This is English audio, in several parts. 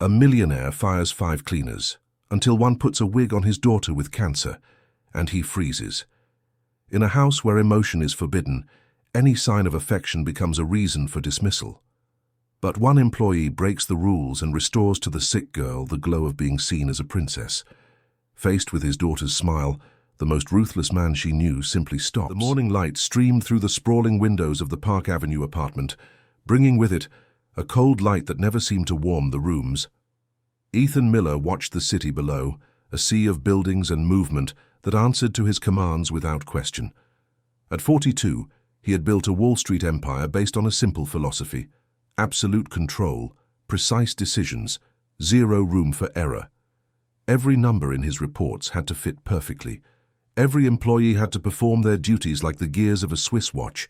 A millionaire fires 5 cleaners, until one puts a wig on his daughter with cancer, and he freezes. In a house where emotion is forbidden, any sign of affection becomes a reason for dismissal. But one employee breaks the rules and restores to the sick girl the glow of being seen as a princess. Faced with his daughter's smile, the most ruthless man she knew simply stops. The morning light streamed through the sprawling windows of the Park Avenue apartment, bringing with it a cold light that never seemed to warm the rooms. Ethan Miller watched the city below, a sea of buildings and movement that answered to his commands without question. At 42, he had built a Wall Street empire based on a simple philosophy: absolute control, precise decisions, zero room for error. Every number in his reports had to fit perfectly. Every employee had to perform their duties like the gears of a Swiss watch.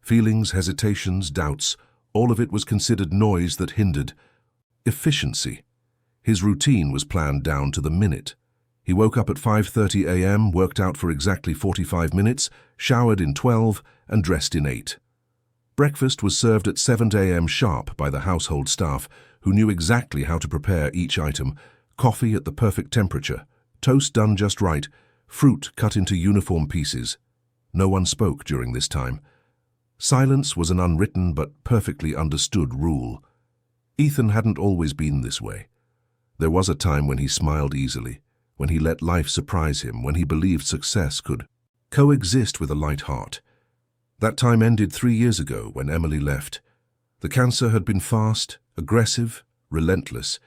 Feelings, hesitations, doubts, all of it was considered noise that hindered efficiency. His routine was planned down to the minute. He woke up at 5:30 a.m., worked out for exactly 45 minutes, showered in 12, and dressed in 8. Breakfast was served at 7 a.m. sharp by the household staff, who knew exactly how to prepare each item: coffee at the perfect temperature, toast done just right, fruit cut into uniform pieces. No one spoke during this time. Silence was an unwritten but perfectly understood rule. Ethan hadn't always been this way. There was a time when he smiled easily, when he let life surprise him, when he believed success could coexist with a light heart. That time ended 3 years ago when Emily left. The cancer had been fast, aggressive, relentless.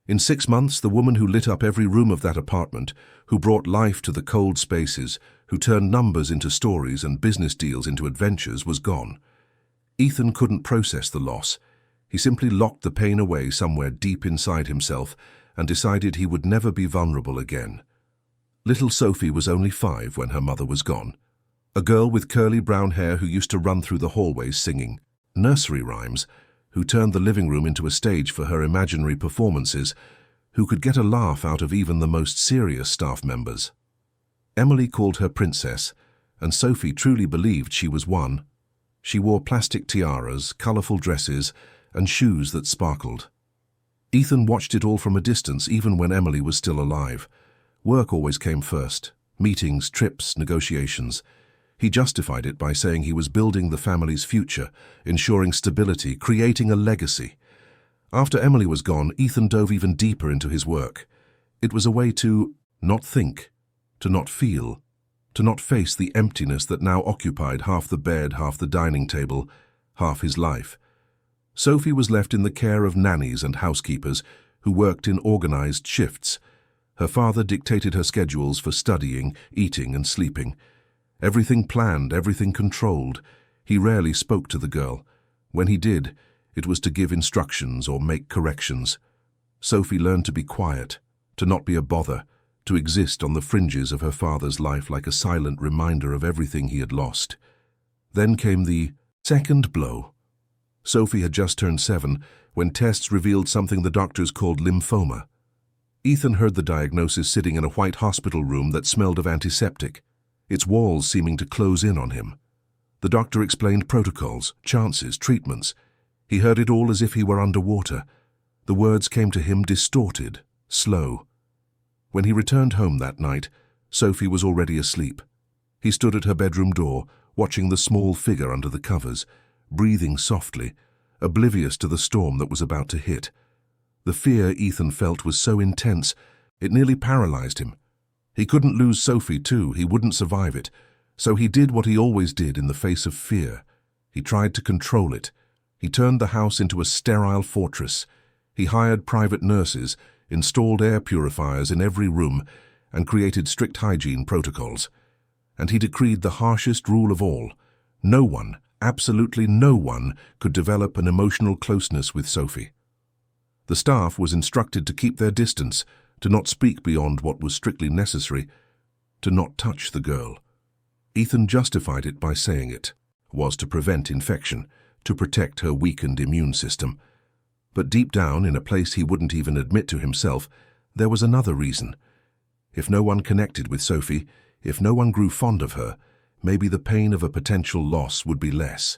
In 6 months, the woman who lit up every room of that apartment, who brought life to the cold spaces, who turned numbers into stories and business deals into adventures, was gone. Ethan couldn't process the loss. He simply locked the pain away somewhere deep inside himself and decided he would never be vulnerable again. Little Sophie was only 5 when her mother was gone. A girl with curly brown hair who used to run through the hallways singing nursery rhymes, who turned the living room into a stage for her imaginary performances, who could get a laugh out of even the most serious staff members. Emily called her princess, and Sophie truly believed she was one. She wore plastic tiaras, colorful dresses, and shoes that sparkled. Ethan watched it all from a distance, even when Emily was still alive. Work always came first: meetings, trips, negotiations. He justified it by saying he was building the family's future, ensuring stability, creating a legacy. After Emily was gone, Ethan dove even deeper into his work. It was a way to not think, to not feel, to not face the emptiness that now occupied half the bed, half the dining table, half his life. Sophie was left in the care of nannies and housekeepers who worked in organized shifts. Her father dictated her schedules for studying, eating, and sleeping. Everything planned, everything controlled. He rarely spoke to the girl. When he did, it was to give instructions or make corrections. Sophie learned to be quiet, to not be a bother, to exist on the fringes of her father's life like a silent reminder of everything he had lost. Then came the second blow. Sophie had just turned 7 when tests revealed something the doctors called lymphoma. Ethan heard the diagnosis sitting in a white hospital room that smelled of antiseptic, its walls seeming to close in on him. The doctor explained protocols, chances, treatments. He heard it all as if he were underwater. The words came to him distorted, slow. When he returned home that night, Sophie was already asleep. He stood at her bedroom door, watching the small figure under the covers, breathing softly, oblivious to the storm that was about to hit. The fear Ethan felt was so intense, it nearly paralyzed him. He couldn't lose Sophie too, he wouldn't survive it. So he did what he always did in the face of fear. He tried to control it. He turned the house into a sterile fortress. He hired private nurses, installed air purifiers in every room, and created strict hygiene protocols. And he decreed the harshest rule of all: no one, absolutely no one, could develop an emotional closeness with Sophie. The staff was instructed to keep their distance, to not speak beyond what was strictly necessary, to not touch the girl. Ethan justified it by saying it was to prevent infection, to protect her weakened immune system. But deep down, in a place he wouldn't even admit to himself, there was another reason. If no one connected with Sophie, if no one grew fond of her, maybe the pain of a potential loss would be less.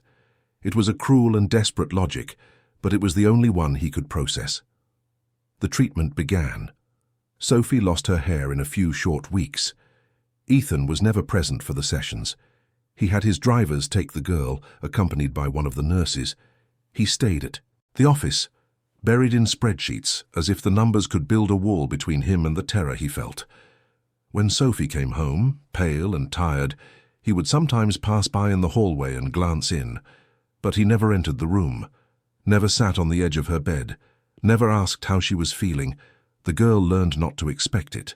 It was a cruel and desperate logic, but it was the only one he could process. The treatment began. Sophie lost her hair in a few short weeks. Ethan was never present for the sessions. He had his drivers take the girl, accompanied by one of the nurses. He stayed at the office, buried in spreadsheets, as if the numbers could build a wall between him and the terror he felt. When Sophie came home, pale and tired, he would sometimes pass by in the hallway and glance in, but he never entered the room, never sat on the edge of her bed, never asked how she was feeling. The girl learned not to expect it.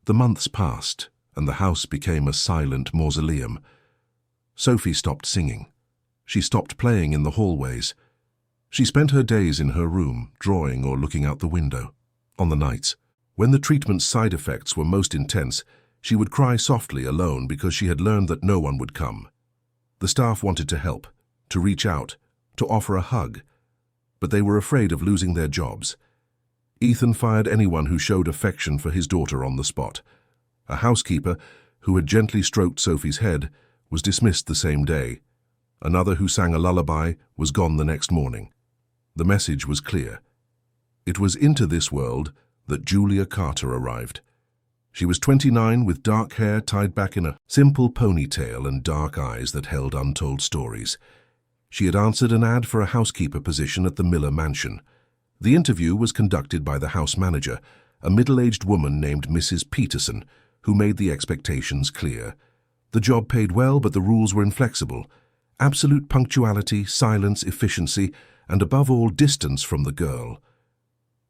The months passed, and the house became a silent mausoleum. Sophie stopped singing. She stopped playing in the hallways. She spent her days in her room, drawing or looking out the window. On the nights, when the treatment's side effects were most intense, she would cry softly alone because she had learned that no one would come. The staff wanted to help, to reach out, to offer a hug, but they were afraid of losing their jobs. Ethan fired anyone who showed affection for his daughter on the spot. A housekeeper, who had gently stroked Sophie's head, was dismissed the same day. Another who sang a lullaby was gone the next morning. The message was clear. It was into this world that Julia Carter arrived. She was 29 with dark hair tied back in a simple ponytail and dark eyes that held untold stories. She had answered an ad for a housekeeper position at the Miller mansion. The interview was conducted by the house manager, a middle-aged woman named Mrs. Peterson, who made the expectations clear. The job paid well, but the rules were inflexible. Absolute punctuality, silence, efficiency, and above all, distance from the girl.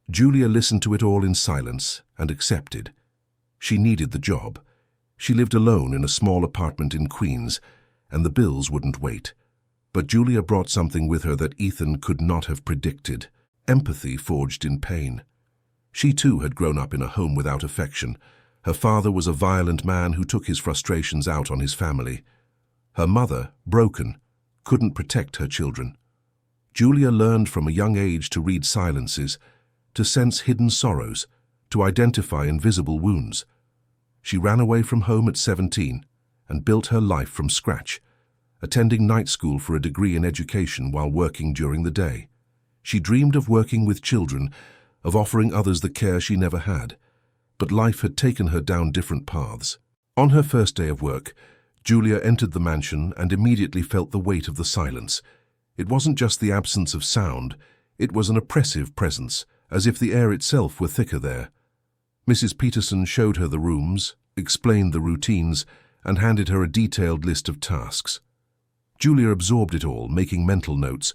Julia listened to it all in silence and accepted. She needed the job. She lived alone in a small apartment in Queens, and the bills wouldn't wait. But Julia brought something with her that Ethan could not have predicted: empathy forged in pain. She too had grown up in a home without affection. Her father was a violent man who took his frustrations out on his family. Her mother, broken, couldn't protect her children. Julia learned from a young age to read silences, to sense hidden sorrows, to identify invisible wounds. She ran away from home at 17 and built her life from scratch, attending night school for a degree in education while working during the day. She dreamed of working with children, of offering others the care she never had, but life had taken her down different paths. On her first day of work, Julia entered the mansion and immediately felt the weight of the silence. It wasn't just the absence of sound, it was an oppressive presence, as if the air itself were thicker there. Mrs. Peterson showed her the rooms, explained the routines, and handed her a detailed list of tasks. Julia absorbed it all, making mental notes,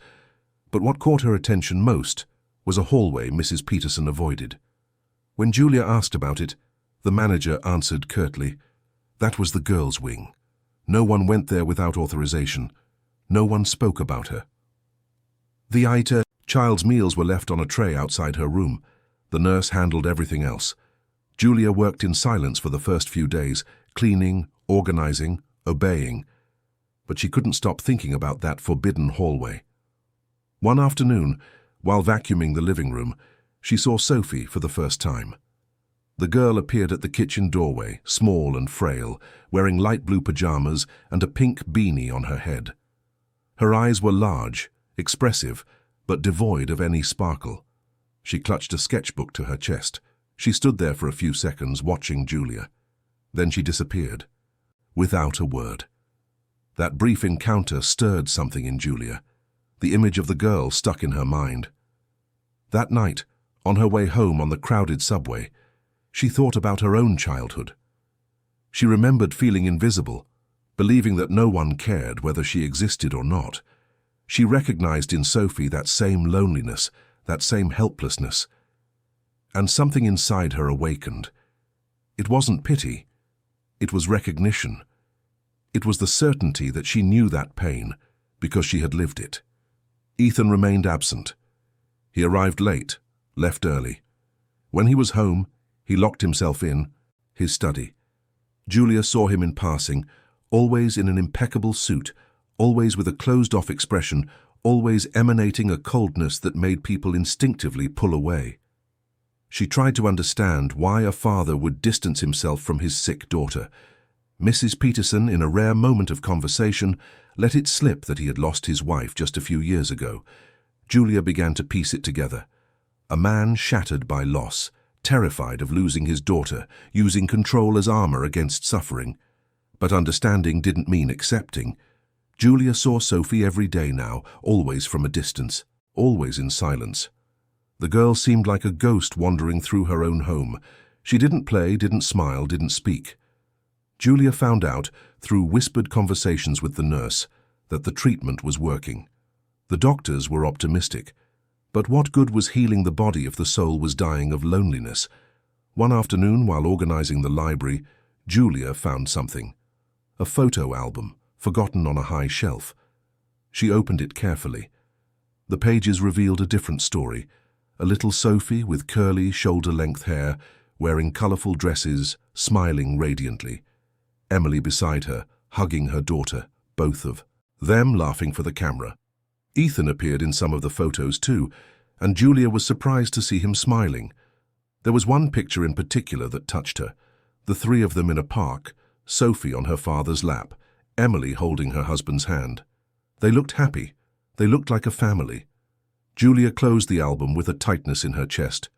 but what caught her attention most was a hallway Mrs. Peterson avoided. When Julia asked about it, the manager answered curtly, "That was the girls' wing. No one went there without authorization. No one spoke about her." The child's meals were left on a tray outside her room. The nurse handled everything else. Julia worked in silence for the first few days, cleaning, organizing, obeying. But she couldn't stop thinking about that forbidden hallway. One afternoon, while vacuuming the living room, she saw Sophie for the first time. The girl appeared at the kitchen doorway, small and frail, wearing light blue pajamas and a pink beanie on her head. Her eyes were large, expressive, but devoid of any sparkle. She clutched a sketchbook to her chest. She stood there for a few seconds, watching Julia. Then she disappeared, without a word. That brief encounter stirred something in Julia. The image of the girl stuck in her mind. That night, on her way home on the crowded subway, she thought about her own childhood. She remembered feeling invisible, believing that no one cared whether she existed or not. She recognized in Sophie that same loneliness, that same helplessness. And something inside her awakened. It wasn't pity. It was recognition. It was the certainty that she knew that pain because she had lived it. Ethan remained absent. He arrived late, left early. When he was home, he locked himself in his study. Julia saw him in passing, always in an impeccable suit, always with a closed-off expression, always emanating a coldness that made people instinctively pull away. She tried to understand why a father would distance himself from his sick daughter. Mrs. Peterson, in a rare moment of conversation, let it slip that he had lost his wife just a few years ago. Julia began to piece it together. a man shattered by loss, terrified of losing his daughter, using control as armor against suffering. But understanding didn't mean accepting. Julia saw Sophie every day now, always from a distance, always in silence. The girl seemed like a ghost wandering through her own home. She didn't play, didn't smile, didn't speak. Julia found out, through whispered conversations with the nurse, that the treatment was working. The doctors were optimistic. But what good was healing the body if the soul was dying of loneliness? One afternoon, while organizing the library, Julia found something. A photo album, forgotten on a high shelf. She opened it carefully. The pages revealed a different story. A little Sophie with curly, shoulder-length hair, wearing colorful dresses, smiling radiantly. Emily beside her, hugging her daughter, both of them laughing for the camera. Ethan appeared in some of the photos too, and Julia was surprised to see him smiling. There was one picture in particular that touched her. The three of them in a park, Sophie on her father's lap, Emily holding her husband's hand. They looked happy. They looked like a family. Julia closed the album with a tightness in her chest.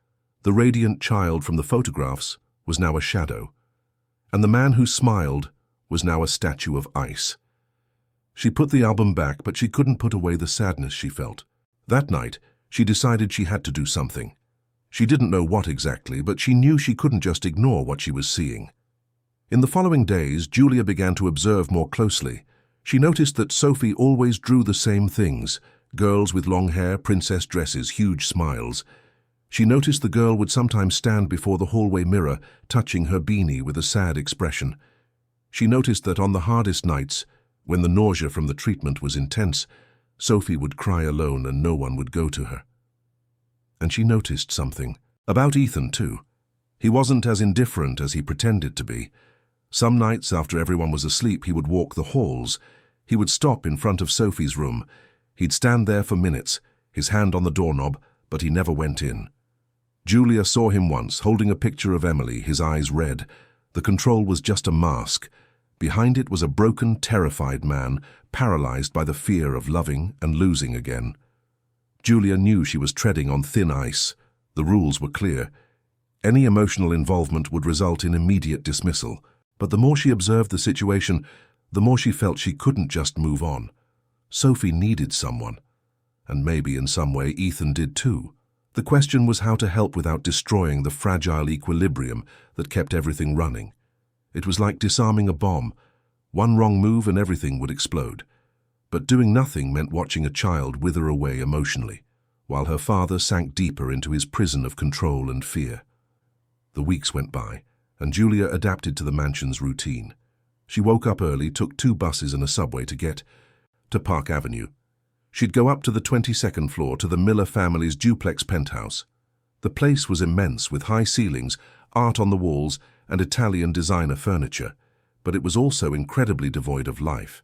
The radiant child from the photographs was now a shadow, and the man who smiled was now a statue of ice. She put the album back, but she couldn't put away the sadness she felt. That night, she decided she had to do something. She didn't know what exactly, but she knew she couldn't just ignore what she was seeing. In the following days, Julia began to observe more closely. She noticed that Sophie always drew the same things: girls with long hair, princess dresses, huge smiles. She noticed the girl would sometimes stand before the hallway mirror, touching her beanie with a sad expression. She noticed that on the hardest nights, when the nausea from the treatment was intense, Sophie would cry alone and no one would go to her. And she noticed something. About Ethan, too. He wasn't as indifferent as he pretended to be. Some nights, after everyone was asleep, he would walk the halls. He would stop in front of Sophie's room. He'd stand there for minutes, his hand on the doorknob, but he never went in. Julia saw him once, holding a picture of Emily, his eyes red. The control was just a mask. Behind it was a broken, terrified man, paralyzed by the fear of loving and losing again. Julia knew she was treading on thin ice. The rules were clear. Any emotional involvement would result in immediate dismissal. But the more she observed the situation, the more she felt she couldn't just move on. Sophie needed someone. And maybe in some way Ethan did too. The question was how to help without destroying the fragile equilibrium that kept everything running. It was like disarming a bomb. One wrong move and everything would explode. But doing nothing meant watching a child wither away emotionally, while her father sank deeper into his prison of control and fear. The weeks went by, and Julia adapted to the mansion's routine. She woke up early, took 2 buses and a subway to get to Park Avenue. She'd go up to the 22nd floor to the Miller family's duplex penthouse. The place was immense, with high ceilings, art on the walls, and Italian designer furniture, but it was also incredibly devoid of life.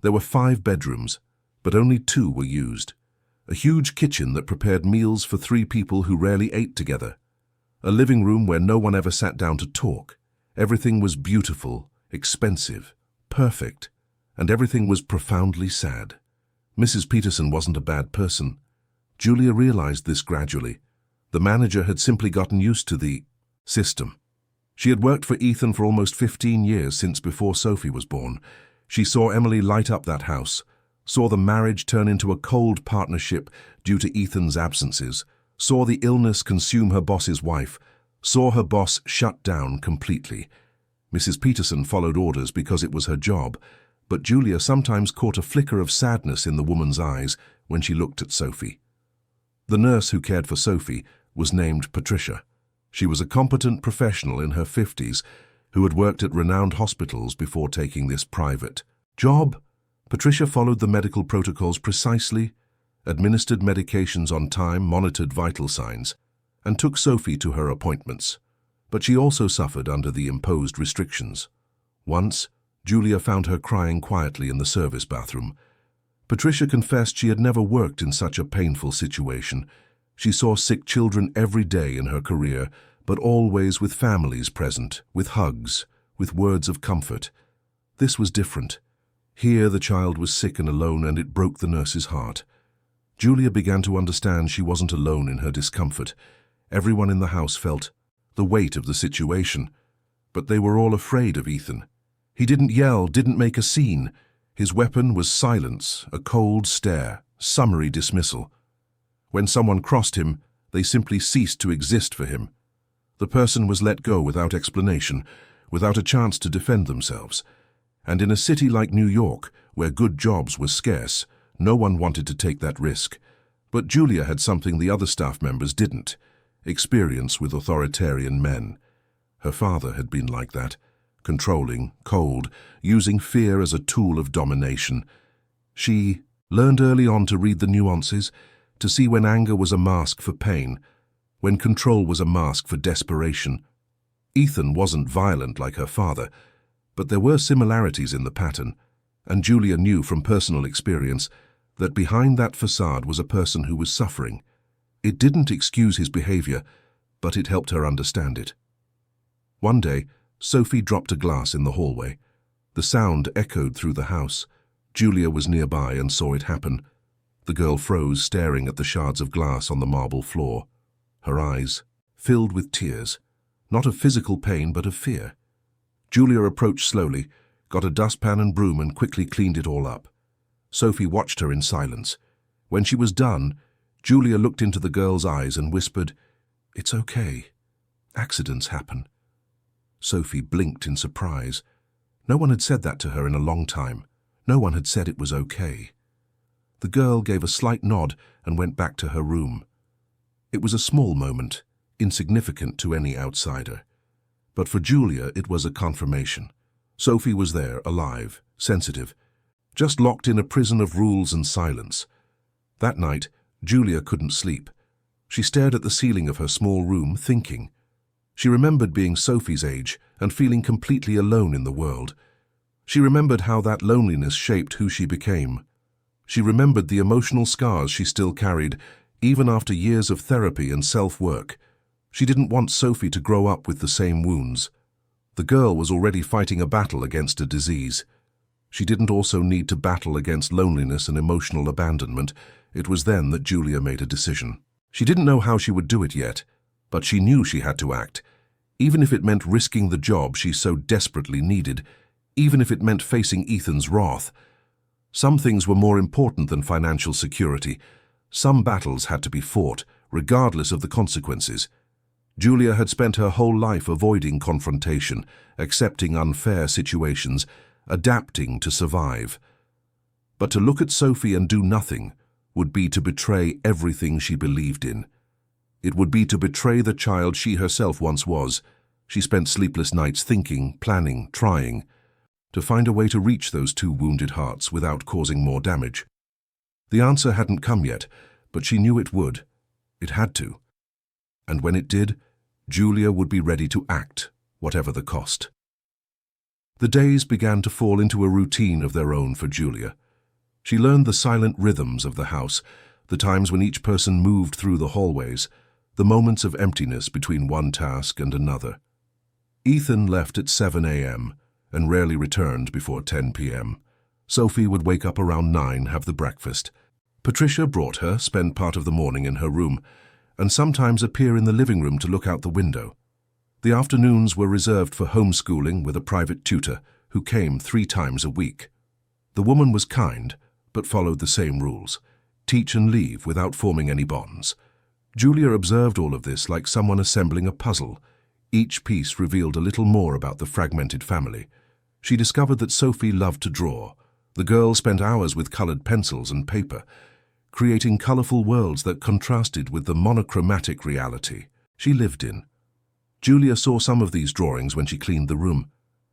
There were 5 bedrooms, but only 2 were used. A huge kitchen that prepared meals for 3 people who rarely ate together. A living room where no one ever sat down to talk. Everything was beautiful, expensive, perfect, and everything was profoundly sad. Mrs. Peterson wasn't a bad person. Julia realized this gradually. The manager had simply gotten used to the system. She had worked for Ethan for almost 15 years, since before Sophie was born. She saw Emily light up that house, saw the marriage turn into a cold partnership due to Ethan's absences, saw the illness consume her boss's wife, saw her boss shut down completely. Mrs. Peterson followed orders because it was her job, but Julia sometimes caught a flicker of sadness in the woman's eyes when she looked at Sophie. The nurse who cared for Sophie was named Patricia. She was a competent professional in her 50s who had worked at renowned hospitals before taking this private job. Patricia followed the medical protocols precisely, administered medications on time, monitored vital signs, and took Sophie to her appointments. But she also suffered under the imposed restrictions. Once, Julia found her crying quietly in the service bathroom. Patricia confessed she had never worked in such a painful situation. She saw sick children every day in her career, but always with families present, with hugs, with words of comfort. This was different. Here the child was sick and alone, and it broke the nurse's heart. Julia began to understand she wasn't alone in her discomfort. Everyone in the house felt the weight of the situation, but they were all afraid of Ethan. He didn't yell, didn't make a scene. His weapon was silence, a cold stare, summary dismissal. When someone crossed him, they simply ceased to exist for him. The person was let go without explanation, without a chance to defend themselves. And in a city like New York, where good jobs were scarce, no one wanted to take that risk. But Julia had something the other staff members didn't: experience with authoritarian men. Her father had been like that, controlling, cold, using fear as a tool of domination. She learned early on to read the nuances, to see when anger was a mask for pain, when control was a mask for desperation. Ethan wasn't violent like her father, but there were similarities in the pattern, and Julia knew from personal experience that behind that facade was a person who was suffering. It didn't excuse his behavior, but it helped her understand it. One day, Sophie dropped a glass in the hallway. The sound echoed through the house. Julia was nearby and saw it happen. The girl froze, staring at the shards of glass on the marble floor. Her eyes filled with tears, not of physical pain but of fear. Julia approached slowly, got a dustpan and broom and quickly cleaned it all up. Sophie watched her in silence. When she was done, Julia looked into the girl's eyes and whispered, "It's okay. Accidents happen." Sophie blinked in surprise. No one had said that to her in a long time. No one had said it was okay. The girl gave a slight nod and went back to her room. It was a small moment, insignificant to any outsider. But for Julia, it was a confirmation. Sophie was there, alive, sensitive, just locked in a prison of rules and silence. That night, Julia couldn't sleep. She stared at the ceiling of her small room, thinking. She remembered being Sophie's age and feeling completely alone in the world. She remembered how that loneliness shaped who she became. She remembered the emotional scars she still carried, even after years of therapy and self-work. She didn't want Sophie to grow up with the same wounds. The girl was already fighting a battle against a disease. She didn't also need to battle against loneliness and emotional abandonment. It was then that Julia made a decision. She didn't know how she would do it yet, but she knew she had to act, even if it meant risking the job she so desperately needed, even if it meant facing Ethan's wrath. Some things were more important than financial security. Some battles had to be fought, regardless of the consequences. Julia had spent her whole life avoiding confrontation, accepting unfair situations, adapting to survive. But to look at Sophie and do nothing would be to betray everything she believed in. It would be to betray the child she herself once was. She spent sleepless nights thinking, planning, trying, to find a way to reach those two wounded hearts without causing more damage. The answer hadn't come yet, but she knew it would. It had to. And when it did, Julia would be ready to act, whatever the cost. The days began to fall into a routine of their own for Julia. She learned the silent rhythms of the house, the times when each person moved through the hallways, the moments of emptiness between one task and another. Ethan left at 7 a.m. and rarely returned before 10 p.m. Sophie would wake up around 9, have the breakfast. Patricia brought her, spend part of the morning in her room, and sometimes appear in the living room to look out the window. The afternoons were reserved for homeschooling with a private tutor who came 3 times a week. The woman was kind, but followed the same rules: teach and leave without forming any bonds. Julia observed all of this like someone assembling a puzzle. Each piece revealed a little more about the fragmented family. She discovered that Sophie loved to draw. The girl spent hours with colored pencils and paper, creating colorful worlds that contrasted with the monochromatic reality she lived in. Julia saw some of these drawings when she cleaned the room.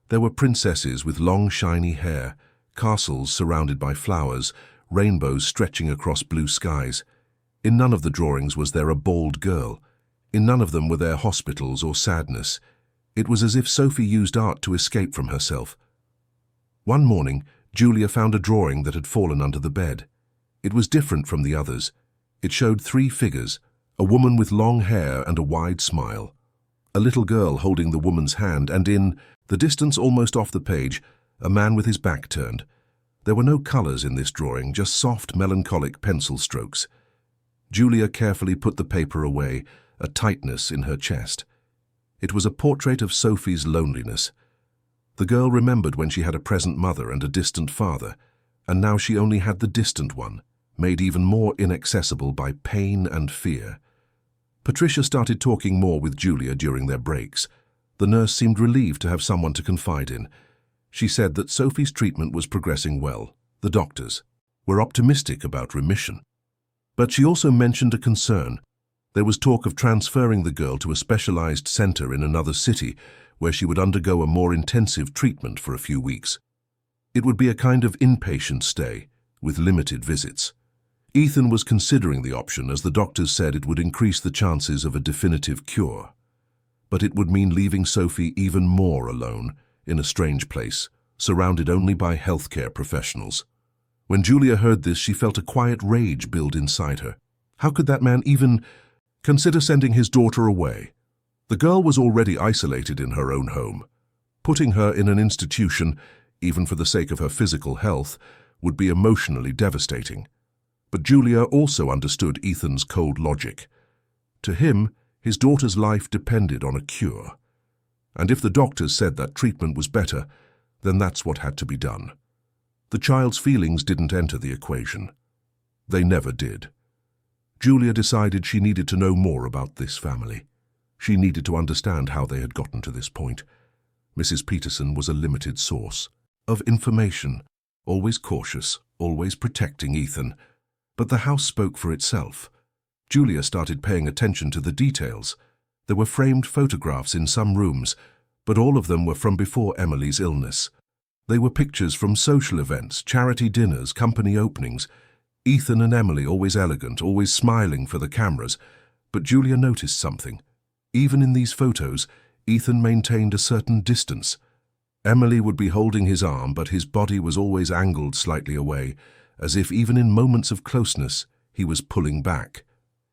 There were princesses with long, shiny hair, castles surrounded by flowers, rainbows stretching across blue skies. In none of the drawings was there a bald girl. In none of them were there hospitals or sadness. It was as if Sophie used art to escape from herself. One morning, Julia found a drawing that had fallen under the bed. It was different from the others. It showed 3 figures, a woman with long hair and a wide smile, a little girl holding the woman's hand, and in the distance almost off the page, a man with his back turned. There were no colors in this drawing, just soft, melancholic pencil strokes. Julia carefully put the paper away, a tightness in her chest. It was a portrait of Sophie's loneliness. The girl remembered when she had a present mother and a distant father, and now she only had the distant one, made even more inaccessible by pain and fear. Patricia started talking more with Julia during their breaks. The nurse seemed relieved to have someone to confide in. She said that Sophie's treatment was progressing well. The doctors were optimistic about remission. But she also mentioned a concern. There was talk of transferring the girl to a specialized center in another city where she would undergo a more intensive treatment for a few weeks. It would be a kind of inpatient stay, with limited visits. Ethan was considering the option as the doctors said it would increase the chances of a definitive cure. But it would mean leaving Sophie even more alone, in a strange place, surrounded only by healthcare professionals. When Julia heard this, she felt a quiet rage build inside her. How could that man even consider sending his daughter away? The girl was already isolated in her own home. Putting her in an institution, even for the sake of her physical health, would be emotionally devastating. But Julia also understood Ethan's cold logic. To him, his daughter's life depended on a cure. And if the doctors said that treatment was better, then that's what had to be done. The child's feelings didn't enter the equation. They never did. Julia decided she needed to know more about this family. She needed to understand how they had gotten to this point. Mrs. Peterson was a limited source of information, always cautious, always protecting Ethan. But the house spoke for itself. Julia started paying attention to the details. There were framed photographs in some rooms, but all of them were from before Emily's illness. They were pictures from social events, charity dinners, company openings. Ethan and Emily always elegant, always smiling for the cameras. But Julia noticed something. Even in these photos, Ethan maintained a certain distance. Emily would be holding his arm, but his body was always angled slightly away, as if even in moments of closeness, he was pulling back.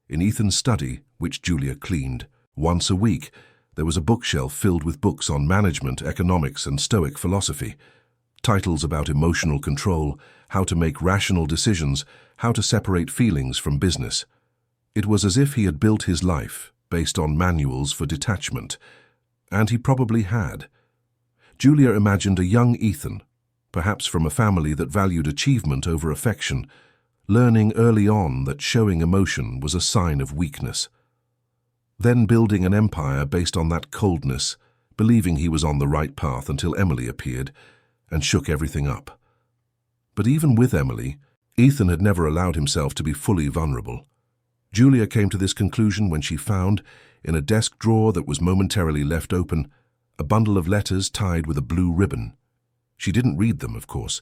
In Ethan's study, which Julia cleaned, once a week, there was a bookshelf filled with books on management, economics, and Stoic philosophy. Titles about emotional control, how to make rational decisions, how to separate feelings from business. It was as if he had built his life based on manuals for detachment, and he probably had. Julia imagined a young Ethan, perhaps from a family that valued achievement over affection, learning early on that showing emotion was a sign of weakness. Then building an empire based on that coldness, believing he was on the right path until Emily appeared and shook everything up. But even with Emily, Ethan had never allowed himself to be fully vulnerable. Julia came to this conclusion when she found, in a desk drawer that was momentarily left open, a bundle of letters tied with a blue ribbon. She didn't read them, of course.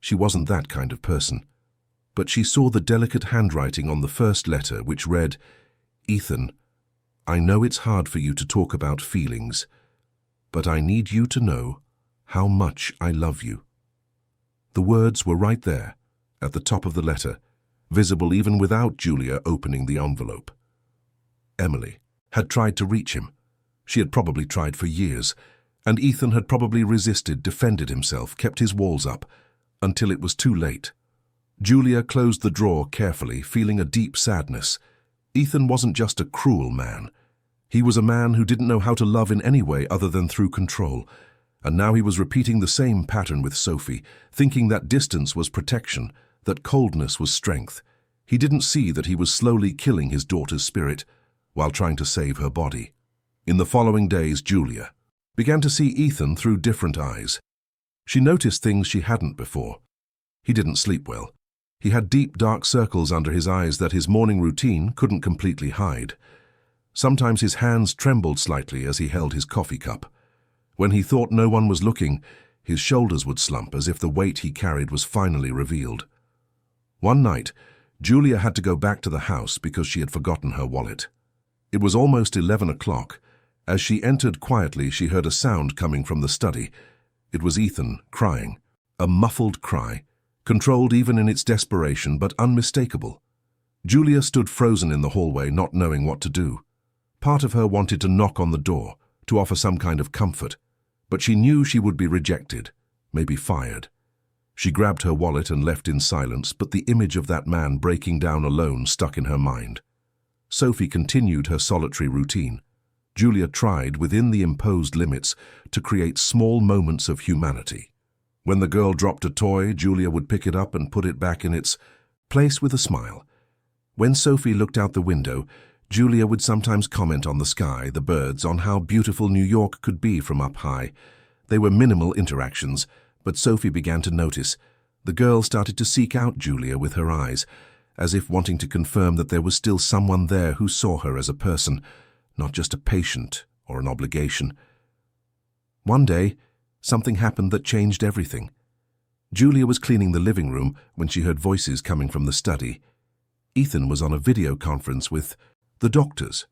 She wasn't that kind of person. But she saw the delicate handwriting on the first letter, which read, "Ethan, I know it's hard for you to talk about feelings, but I need you to know how much I love you." The words were right there, at the top of the letter, visible even without Julia opening the envelope. Emily had tried to reach him. She had probably tried for years, and Ethan had probably resisted, defended himself, kept his walls up, until it was too late. Julia closed the drawer carefully, feeling a deep sadness. Ethan wasn't just a cruel man. He was a man who didn't know how to love in any way other than through control. And now he was repeating the same pattern with Sophie, thinking that distance was protection, that coldness was strength. He didn't see that he was slowly killing his daughter's spirit while trying to save her body. In the following days, Julia began to see Ethan through different eyes. She noticed things she hadn't before. He didn't sleep well. He had deep, dark circles under his eyes that his morning routine couldn't completely hide. Sometimes his hands trembled slightly as he held his coffee cup. When he thought no one was looking, his shoulders would slump as if the weight he carried was finally revealed. One night, Julia had to go back to the house because she had forgotten her wallet. It was almost 11 o'clock. As she entered quietly, she heard a sound coming from the study. It was Ethan crying, a muffled cry, controlled even in its desperation but unmistakable. Julia stood frozen in the hallway, not knowing what to do. Part of her wanted to knock on the door, to offer some kind of comfort, but she knew she would be rejected, maybe fired. She grabbed her wallet and left in silence, but the image of that man breaking down alone stuck in her mind. Sophie continued her solitary routine. Julia tried, within the imposed limits, to create small moments of humanity. When the girl dropped a toy, Julia would pick it up and put it back in its place with a smile. When Sophie looked out the window, Julia would sometimes comment on the sky, the birds, on how beautiful New York could be from up high. They were minimal interactions, but Sophie began to notice. The girl started to seek out Julia with her eyes, as if wanting to confirm that there was still someone there who saw her as a person, not just a patient or an obligation. One day, something happened that changed everything. Julia was cleaning the living room when she heard voices coming from the study. Ethan was on a video conference with the doctors.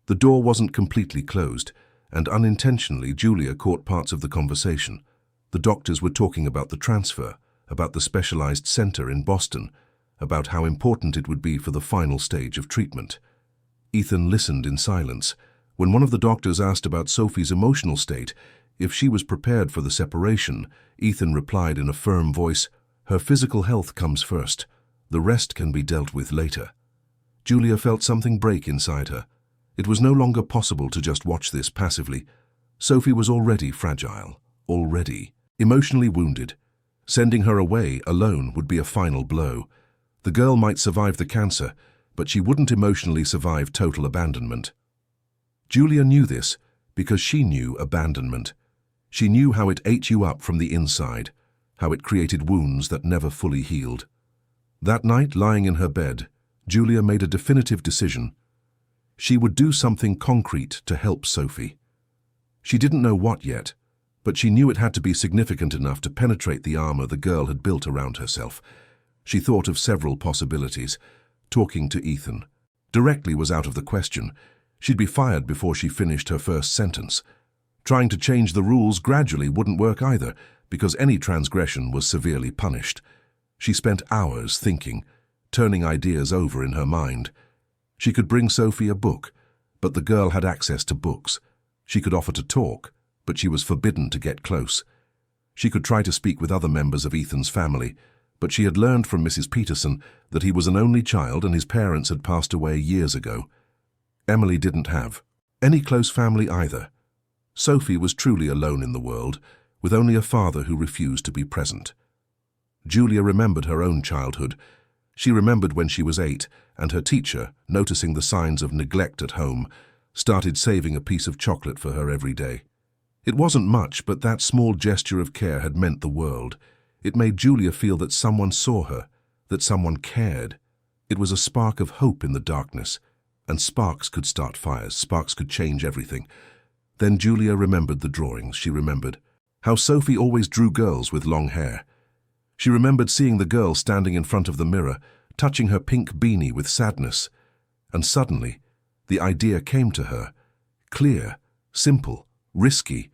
The door wasn't completely closed, and unintentionally Julia caught parts of the conversation. The doctors were talking about the transfer, about the specialized center in Boston, about how important it would be for the final stage of treatment. Ethan listened in silence. When one of the doctors asked about Sophie's emotional state, if she was prepared for the separation, Ethan replied in a firm voice, "Her physical health comes first. The rest can be dealt with later." Julia felt something break inside her. It was no longer possible to just watch this passively. Sophie was already fragile, already emotionally wounded. Sending her away alone would be a final blow. The girl might survive the cancer, but she wouldn't emotionally survive total abandonment. Julia knew this because she knew abandonment. She knew how it ate you up from the inside, how it created wounds that never fully healed. That night, lying in her bed, Julia made a definitive decision. She would do something concrete to help Sophie. She didn't know what yet, but she knew it had to be significant enough to penetrate the armor the girl had built around herself. She thought of several possibilities. Talking to Ethan directly was out of the question. She'd be fired before she finished her first sentence. Trying to change the rules gradually wouldn't work either, because any transgression was severely punished. She spent hours thinking, turning ideas over in her mind. She could bring Sophie a book, but the girl had access to books. She could offer to talk, but she was forbidden to get close. She could try to speak with other members of Ethan's family, but she had learned from Mrs. Peterson that he was an only child and his parents had passed away years ago. Emily didn't have any close family either. Sophie was truly alone in the world, with only a father who refused to be present. Julia remembered her own childhood. She remembered when she was 8, and her teacher, noticing the signs of neglect at home, started saving a piece of chocolate for her every day. It wasn't much, but that small gesture of care had meant the world. It made Julia feel that someone saw her, that someone cared. It was a spark of hope in the darkness, and sparks could start fires, sparks could change everything. Then Julia remembered the drawings. She remembered how Sophie always drew girls with long hair. She remembered seeing the girl standing in front of the mirror, touching her pink beanie with sadness. And suddenly, the idea came to her. Clear, simple, risky.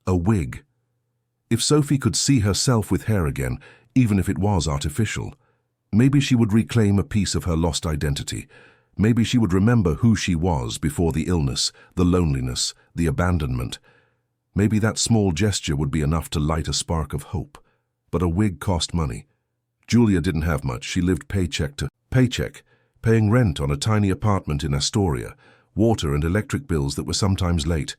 A wig. If Sophie could see herself with hair again, even if it was artificial, maybe she would reclaim a piece of her lost identity. Maybe she would remember who she was before the illness, the loneliness, the abandonment. Maybe that small gesture would be enough to light a spark of hope. But a wig cost money. Julia didn't have much. She lived paycheck to paycheck, paying rent on a tiny apartment in Astoria, water and electric bills that were sometimes late,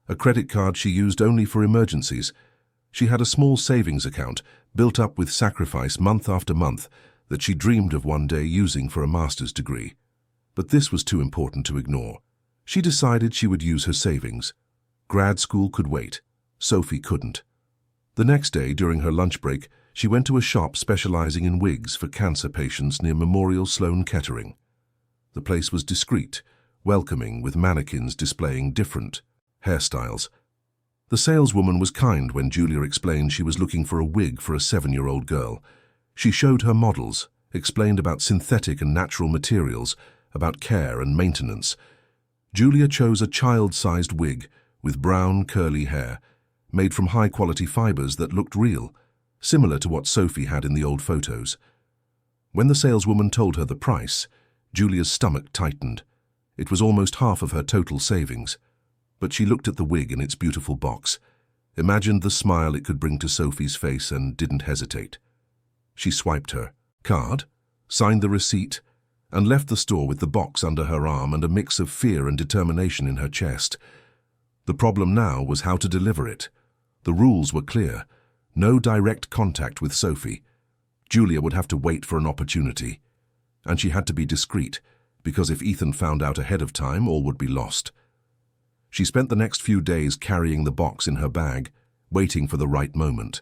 a credit card she used only for emergencies. She had a small savings account, built up with sacrifice month after month, that she dreamed of one day using for a master's degree. But this was too important to ignore. She decided she would use her savings. Grad school could wait. Sophie couldn't. The next day, during her lunch break, she went to a shop specializing in wigs for cancer patients near Memorial Sloan Kettering. The place was discreet, welcoming, with mannequins displaying different hairstyles. The saleswoman was kind when Julia explained she was looking for a wig for a 7-year-old girl. She showed her models, explained about synthetic and natural materials, about care and maintenance. Julia chose a child-sized wig with brown, curly hair, made from high-quality fibers that looked real, similar to what Sophie had in the old photos. When the saleswoman told her the price, Julia's stomach tightened. It was almost half of her total savings. But she looked at the wig in its beautiful box. imagined the smile it could bring to Sophie's face and didn't hesitate. She swiped her card, signed the receipt, and left the store with the box under her arm and a mix of fear and determination in her chest. The problem now was how to deliver it. The rules were clear. No direct contact with Sophie. Julia would have to wait for an opportunity. And she had to be discreet, because if Ethan found out ahead of time, all would be lost. She spent the next few days carrying the box in her bag, waiting for the right moment.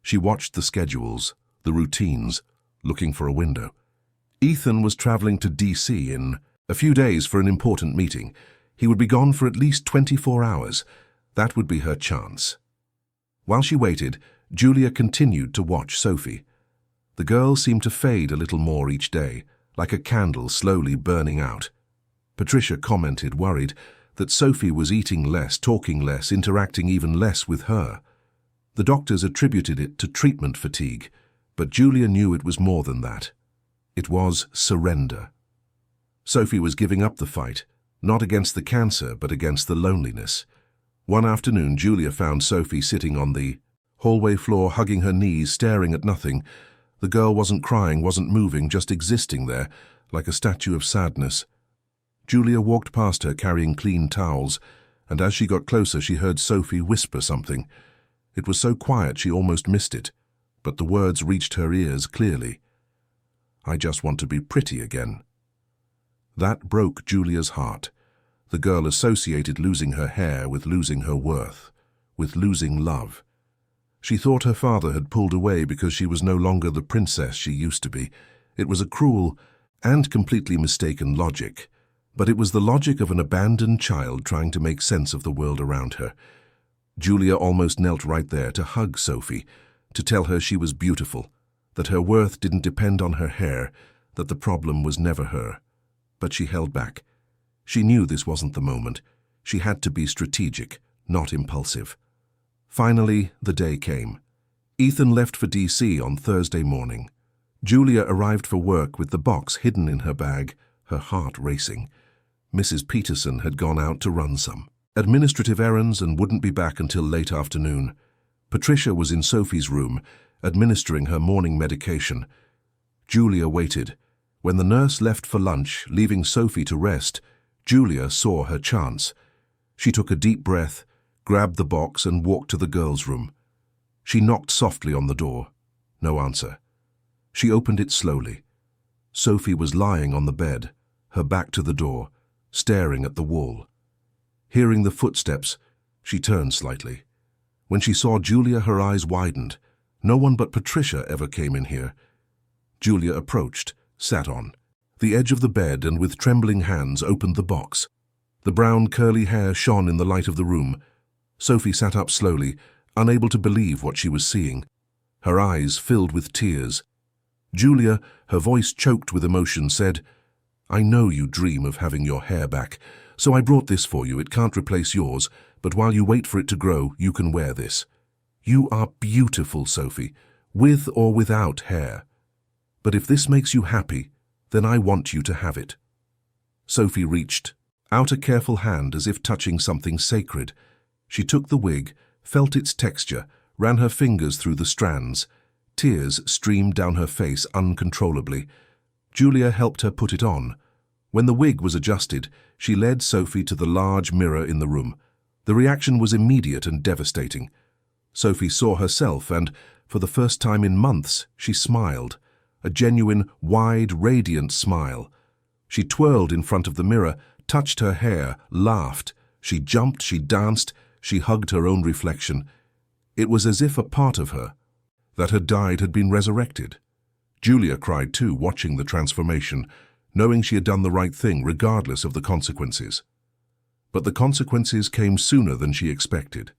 She watched the schedules, the routines, looking for a window. Ethan was traveling to DC in a few days for an important meeting. He would be gone for at least 24 hours. That would be her chance. While she waited, Julia continued to watch Sophie. The girl seemed to fade a little more each day, like a candle slowly burning out. Patricia commented, worried, that Sophie was eating less, talking less, interacting even less with her. The doctors attributed it to treatment fatigue, but Julia knew it was more than that. It was surrender. Sophie was giving up the fight, not against the cancer, but against the loneliness. One afternoon, Julia found Sophie sitting on the hallway floor, hugging her knees, staring at nothing. The girl wasn't crying, wasn't moving, just existing there, like a statue of sadness. Julia walked past her carrying clean towels, and as she got closer she heard Sophie whisper something. It was so quiet she almost missed it, but the words reached her ears clearly. "I just want to be pretty again." That broke Julia's heart. The girl associated losing her hair with losing her worth, with losing love. She thought her father had pulled away because she was no longer the princess she used to be. It was a cruel and completely mistaken logic, but it was the logic of an abandoned child trying to make sense of the world around her. Julia almost knelt right there to hug Sophie, to tell her she was beautiful, that her worth didn't depend on her hair, that the problem was never her. But she held back. She knew this wasn't the moment. She had to be strategic, not impulsive. Finally, the day came. Ethan left for DC on Thursday morning. Julia arrived for work with the box hidden in her bag, her heart racing. Mrs. Peterson had gone out to run some administrative errands and wouldn't be back until late afternoon. Patricia was in Sophie's room, administering her morning medication. Julia waited. When the nurse left for lunch, leaving Sophie to rest, Julia saw her chance. She took a deep breath, grabbed the box and walked to the girls' room. She knocked softly on the door. No answer. She opened it slowly. Sophie was lying on the bed, her back to the door, staring at the wall. Hearing the footsteps, she turned slightly. When she saw Julia, her eyes widened. No one but Patricia ever came in here. Julia approached, sat on the edge of the bed and with trembling hands opened the box. The brown curly hair shone in the light of the room. Sophie sat up slowly, unable to believe what she was seeing. Her eyes filled with tears. Julia, her voice choked with emotion, said, "I know you dream of having your hair back, so I brought this for you. It can't replace yours, but while you wait for it to grow, you can wear this. You are beautiful, Sophie, with or without hair. But if this makes you happy, then I want you to have it." Sophie reached out a careful hand as if touching something sacred. She took the wig, felt its texture, ran her fingers through the strands. Tears streamed down her face uncontrollably. Julia helped her put it on. When the wig was adjusted, she led Sophie to the large mirror in the room. The reaction was immediate and devastating. Sophie saw herself and, for the first time in months, she smiled. A genuine, wide, radiant smile. She twirled in front of the mirror, touched her hair, laughed. She jumped, she danced, she hugged her own reflection. It was as if a part of her that had died had been resurrected. Julia cried too, watching the transformation, knowing she had done the right thing regardless of the consequences. But the consequences came sooner than she expected.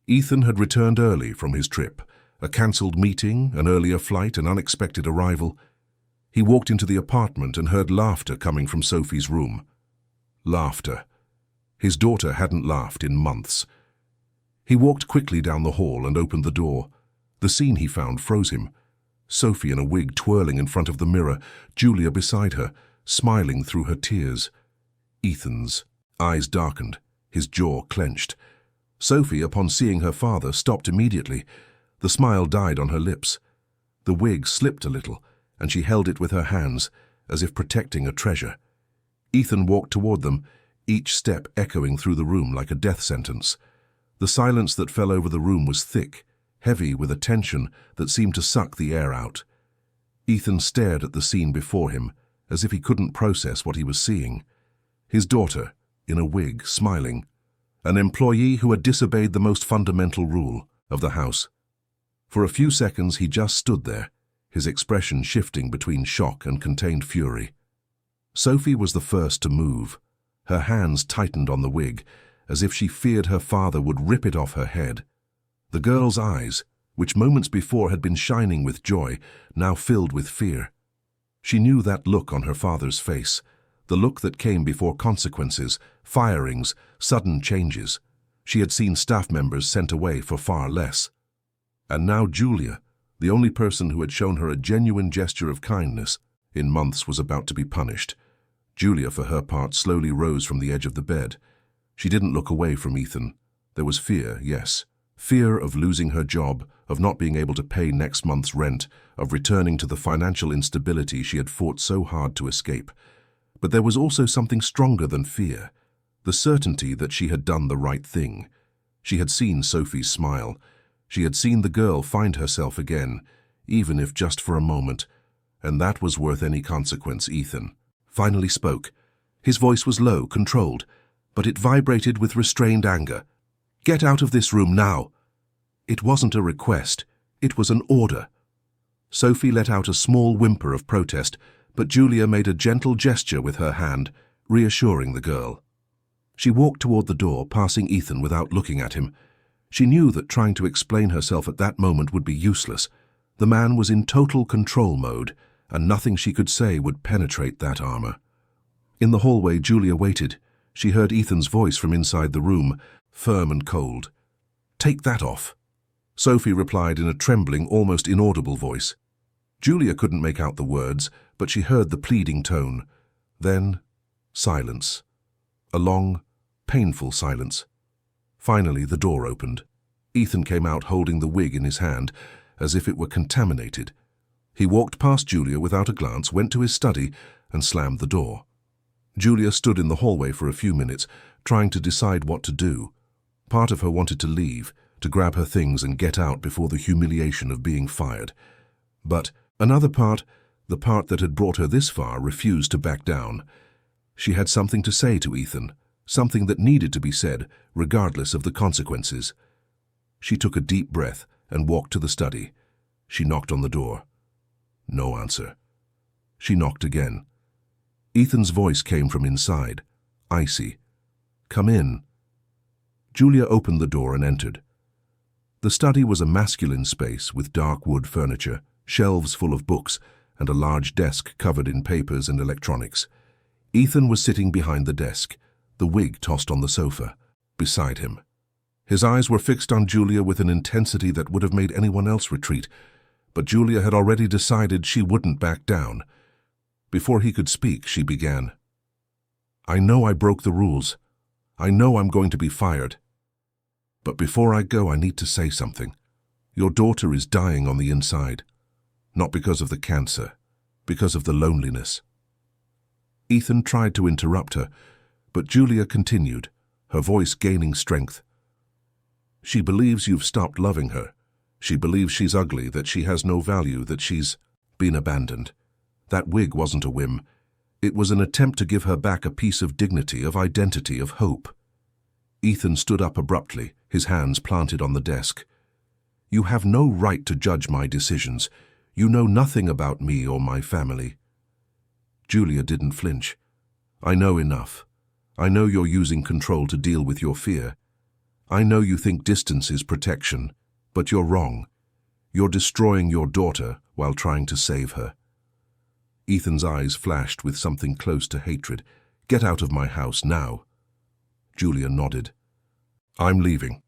Ethan had returned early from his trip. A cancelled meeting, an earlier flight, an unexpected arrival. He walked into the apartment and heard laughter coming from Sophie's room. Laughter. His daughter hadn't laughed in months. He walked quickly down the hall and opened the door. The scene he found froze him. Sophie in a wig twirling in front of the mirror, Julia beside her, smiling through her tears. Ethan's eyes darkened, his jaw clenched. Sophie, upon seeing her father, stopped immediately. The smile died on her lips. The wig slipped a little, and she held it with her hands, as if protecting a treasure. Ethan walked toward them, each step echoing through the room like a death sentence. The silence that fell over the room was thick, heavy with a tension that seemed to suck the air out. Ethan stared at the scene before him, as if he couldn't process what he was seeing. His daughter, in a wig, smiling. An employee who had disobeyed the most fundamental rule of the house. For a few seconds he just stood there, his expression shifting between shock and contained fury. Sophie was the first to move. Her hands tightened on the wig, as if she feared her father would rip it off her head. The girl's eyes, which moments before had been shining with joy, now filled with fear. She knew that look on her father's face, the look that came before consequences, firings, sudden changes. She had seen staff members sent away for far less. And now Julia, the only person who had shown her a genuine gesture of kindness in months, was about to be punished. Julia, for her part, slowly rose from the edge of the bed. She didn't look away from Ethan. There was fear, yes. Fear of losing her job, of not being able to pay next month's rent, of returning to the financial instability she had fought so hard to escape. But there was also something stronger than fear, the certainty that she had done the right thing. She had seen Sophie's smile. She had seen the girl find herself again, even if just for a moment, and that was worth any consequence. Ethan finally spoke. His voice was low, controlled, but it vibrated with restrained anger. "Get out of this room now." It wasn't a request, it was an order. Sophie let out a small whimper of protest, but Julia made a gentle gesture with her hand, reassuring the girl. She walked toward the door, passing Ethan without looking at him. She knew that trying to explain herself at that moment would be useless. The man was in total control mode, and nothing she could say would penetrate that armor. In the hallway, Julia waited. She heard Ethan's voice from inside the room, firm and cold. "Take that off." Sophie replied in a trembling, almost inaudible voice. Julia couldn't make out the words, but she heard the pleading tone. Then, silence. A long, painful silence. Finally, the door opened. Ethan came out holding the wig in his hand, as if it were contaminated. He walked past Julia without a glance, went to his study, and slammed the door. Julia stood in the hallway for a few minutes, trying to decide what to do. Part of her wanted to leave, to grab her things and get out before the humiliation of being fired. But another part, the part that had brought her this far, refused to back down. She had something to say to Ethan, something that needed to be said, regardless of the consequences. She took a deep breath and walked to the study. She knocked on the door. No answer. She knocked again. Ethan's voice came from inside, icy. "Come in." Julia opened the door and entered. The study was a masculine space with dark wood furniture, shelves full of books, and a large desk covered in papers and electronics. Ethan was sitting behind the desk, the wig tossed on the sofa, beside him. His eyes were fixed on Julia with an intensity that would have made anyone else retreat, but Julia had already decided she wouldn't back down. Before he could speak, she began. "I know I broke the rules. I know I'm going to be fired. But before I go, I need to say something. Your daughter is dying on the inside. Not because of the cancer, because of the loneliness." Ethan tried to interrupt her, but Julia continued, her voice gaining strength. "She believes you've stopped loving her. She believes she's ugly, that she has no value, that she's been abandoned. That wig wasn't a whim. It was an attempt to give her back a piece of dignity, of identity, of hope." Ethan stood up abruptly, his hands planted on the desk. "You have no right to judge my decisions. You know nothing about me or my family." Julia didn't flinch. "I know enough. I know you're using control to deal with your fear. I know you think distance is protection, but you're wrong. You're destroying your daughter while trying to save her." Ethan's eyes flashed with something close to hatred. "Get out of my house now." Julia nodded. "I'm leaving.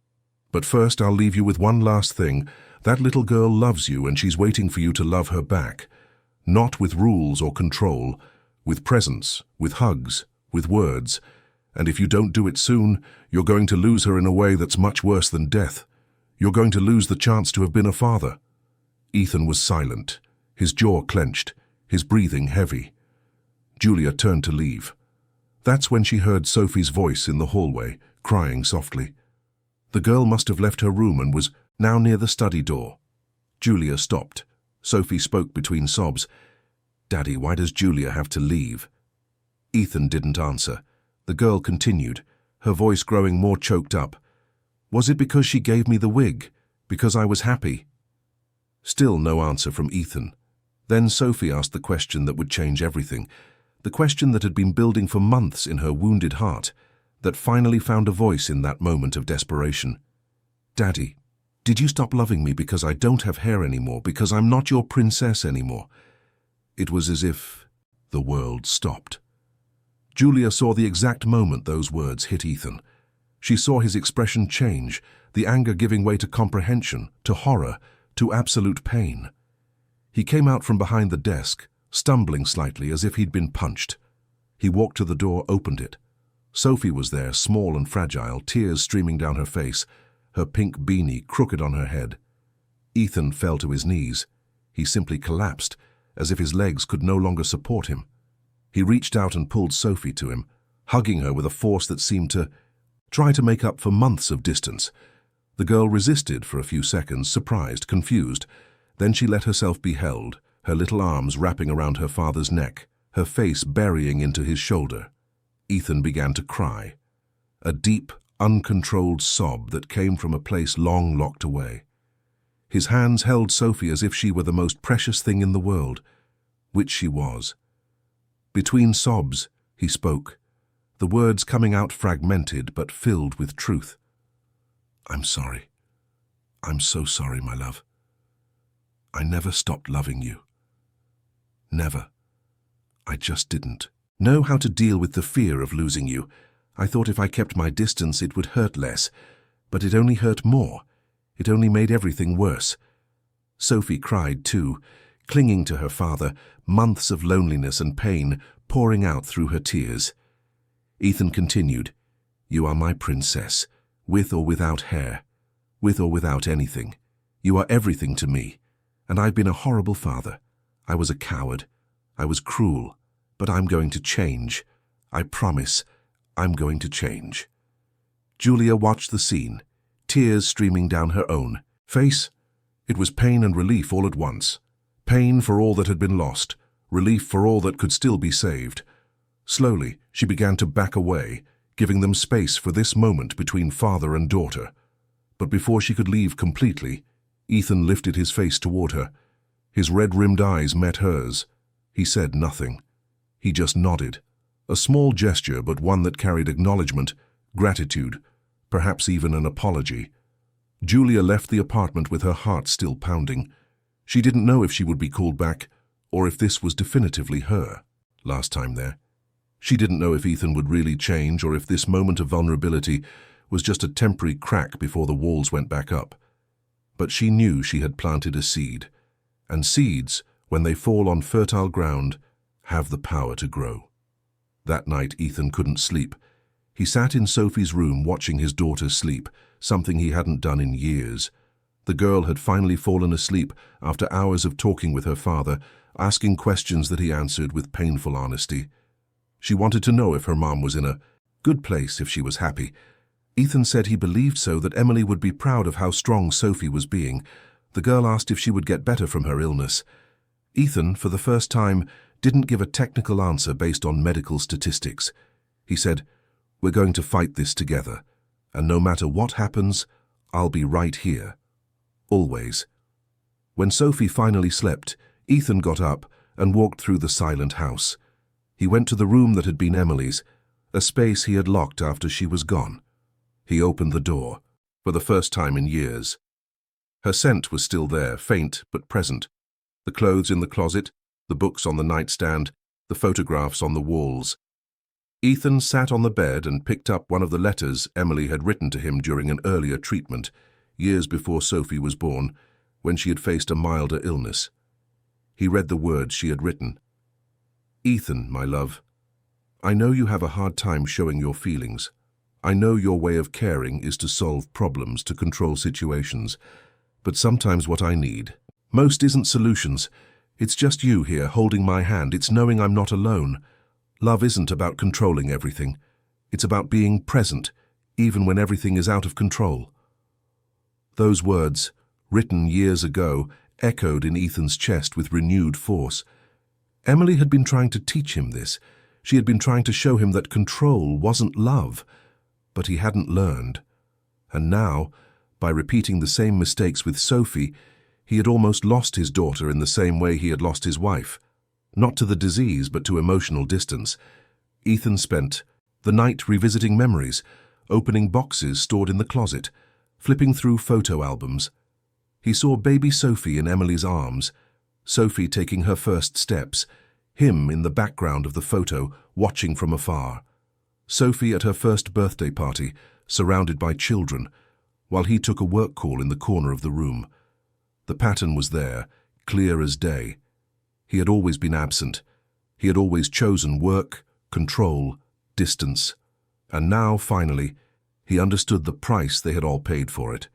But first I'll leave you with one last thing. That little girl loves you and she's waiting for you to love her back. Not with rules or control, with presence, with hugs, with words. And if you don't do it soon, you're going to lose her in a way that's much worse than death. You're going to lose the chance to have been a father." Ethan was silent, his jaw clenched, his breathing heavy. Julia turned to leave. That's when she heard Sophie's voice in the hallway, crying softly. The girl must have left her room and was now near the study door. Julia stopped. Sophie spoke between sobs. "Daddy, why does Julia have to leave?" Ethan didn't answer. The girl continued, her voice growing more choked up. "Was it because she gave me the wig? Because I was happy?" Still no answer from Ethan. Then Sophie asked the question that would change everything, the question that had been building for months in her wounded heart, that finally found a voice in that moment of desperation. "Daddy, did you stop loving me because I don't have hair anymore, because I'm not your princess anymore?" It was as if the world stopped. Julia saw the exact moment those words hit Ethan. She saw his expression change, the anger giving way to comprehension, to horror, to absolute pain. He came out from behind the desk, stumbling slightly as if he'd been punched. He walked to the door, opened it. Sophie was there, small and fragile, tears streaming down her face, her pink beanie crooked on her head. Ethan fell to his knees. He simply collapsed, as if his legs could no longer support him. He reached out and pulled Sophie to him, hugging her with a force that seemed to try to make up for months of distance. The girl resisted for a few seconds, surprised, confused. Then she let herself be held, her little arms wrapping around her father's neck, her face burying into his shoulder. Ethan began to cry, a deep, uncontrolled sob that came from a place long locked away. His hands held Sophie as if she were the most precious thing in the world, which she was. Between sobs, he spoke, the words coming out fragmented but filled with truth. "I'm sorry. I'm so sorry, my love. I never stopped loving you. Never. I just didn't know how to deal with the fear of losing you. I thought if I kept my distance it would hurt less, but it only hurt more. It only made everything worse." Sophie cried too, clinging to her father, months of loneliness and pain pouring out through her tears. Ethan continued, "You are my princess, with or without hair, with or without anything. You are everything to me, and I've been a horrible father. I was a coward. I was cruel, but I'm going to change. I promise, I'm going to change." Julia watched the scene, tears streaming down her own face. It was pain and relief all at once. Pain for all that had been lost, relief for all that could still be saved. Slowly, she began to back away, giving them space for this moment between father and daughter. But before she could leave completely, Ethan lifted his face toward her. His red-rimmed eyes met hers. He said nothing. He just nodded. A small gesture, but one that carried acknowledgement, gratitude, perhaps even an apology. Julia left the apartment with her heart still pounding. She didn't know if she would be called back, or if this was definitively her last time there. She didn't know if Ethan would really change, or if this moment of vulnerability was just a temporary crack before the walls went back up. But she knew she had planted a seed, and seeds, when they fall on fertile ground, have the power to grow. That night Ethan couldn't sleep. He sat in Sophie's room watching his daughter sleep, something he hadn't done in years. The girl had finally fallen asleep after hours of talking with her father, asking questions that he answered with painful honesty. She wanted to know if her mom was in a good place, if she was happy. Ethan said he believed so, that Emily would be proud of how strong Sophie was being. The girl asked if she would get better from her illness. Ethan, for the first time, didn't give a technical answer based on medical statistics. He said, "We're going to fight this together, and no matter what happens, I'll be right here. Always." When Sophie finally slept, Ethan got up and walked through the silent house. He went to the room that had been Emily's, a space he had locked after she was gone. He opened the door, for the first time in years. Her scent was still there, faint but present. The clothes in the closet, the books on the nightstand, the photographs on the walls. Ethan sat on the bed and picked up one of the letters Emily had written to him during an earlier treatment, years before Sophie was born, when she had faced a milder illness. He read the words she had written. "Ethan, my love, I know you have a hard time showing your feelings. I know your way of caring is to solve problems, to control situations. But sometimes what I need most isn't solutions. It's just you here holding my hand. It's knowing I'm not alone. Love isn't about controlling everything. It's about being present, even when everything is out of control. Those words, written years ago, echoed in Ethan's chest with renewed force. Emily had been trying to teach him this. She had been trying to show him that control wasn't love, but he hadn't learned. And now, by repeating the same mistakes with Sophie, he had almost lost his daughter in the same way he had lost his wife. Not to the disease, but to emotional distance. Ethan spent the night revisiting memories, opening boxes stored in the closet, flipping through photo albums. He saw baby Sophie in Emily's arms, Sophie taking her first steps, him in the background of the photo, watching from afar. Sophie at her first birthday party, surrounded by children, while he took a work call in the corner of the room. The pattern was there, clear as day. He had always been absent. He had always chosen work, control, distance. And now, finally, he understood the price they had all paid for it.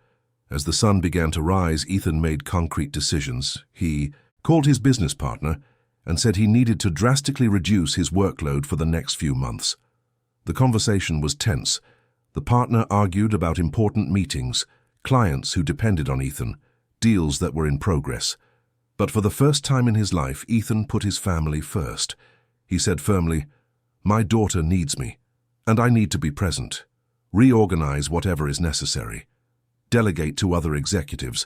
As the sun began to rise, Ethan made concrete decisions. He called his business partner and said he needed to drastically reduce his workload for the next few months. The conversation was tense. The partner argued about important meetings, clients who depended on Ethan, deals that were in progress. But for the first time in his life, Ethan put his family first. He said firmly, "My daughter needs me, and I need to be present. Reorganize whatever is necessary. Delegate to other executives,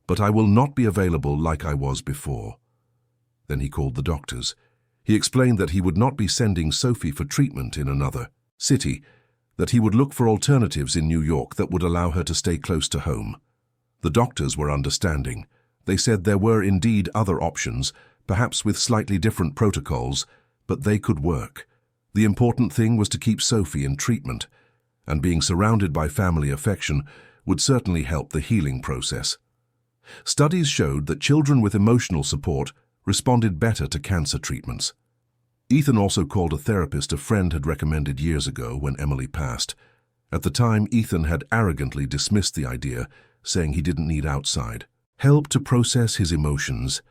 but I will not be available like I was before." Then he called the doctors. He explained that he would not be sending Sophie for treatment in another city, that he would look for alternatives in New York that would allow her to stay close to home. The doctors were understanding. They said there were indeed other options, perhaps with slightly different protocols, but they could work. The important thing was to keep Sophie in treatment, and being surrounded by family affection would certainly help the healing process. Studies showed that children with emotional support responded better to cancer treatments. Ethan also called a therapist a friend had recommended years ago when Emily passed. At the time, Ethan had arrogantly dismissed the idea, saying he didn't need outside help to process his emotions.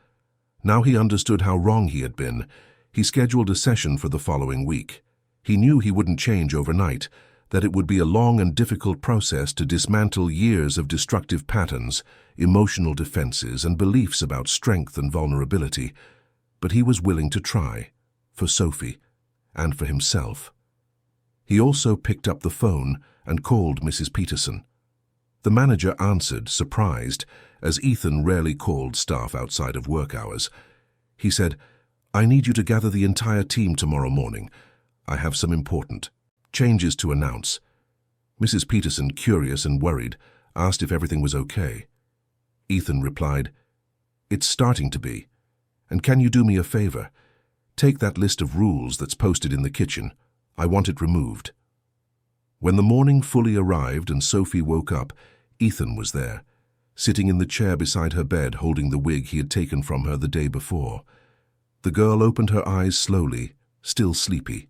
Now he understood how wrong he had been. He scheduled a session for the following week. He knew he wouldn't change overnight, that it would be a long and difficult process to dismantle years of destructive patterns, emotional defenses, and beliefs about strength and vulnerability. But he was willing to try, for Sophie, and for himself. He also picked up the phone and called Mrs. Peterson. The manager answered, surprised, as Ethan rarely called staff outside of work hours. He said, "I need you to gather the entire team tomorrow morning. I have some important changes to announce." Mrs. Peterson, curious and worried, asked if everything was okay. Ethan replied, "It's starting to be. And can you do me a favor? Take that list of rules that's posted in the kitchen. I want it removed." When the morning fully arrived and Sophie woke up, Ethan was there, sitting in the chair beside her bed holding the wig he had taken from her the day before. The girl opened her eyes slowly, still sleepy.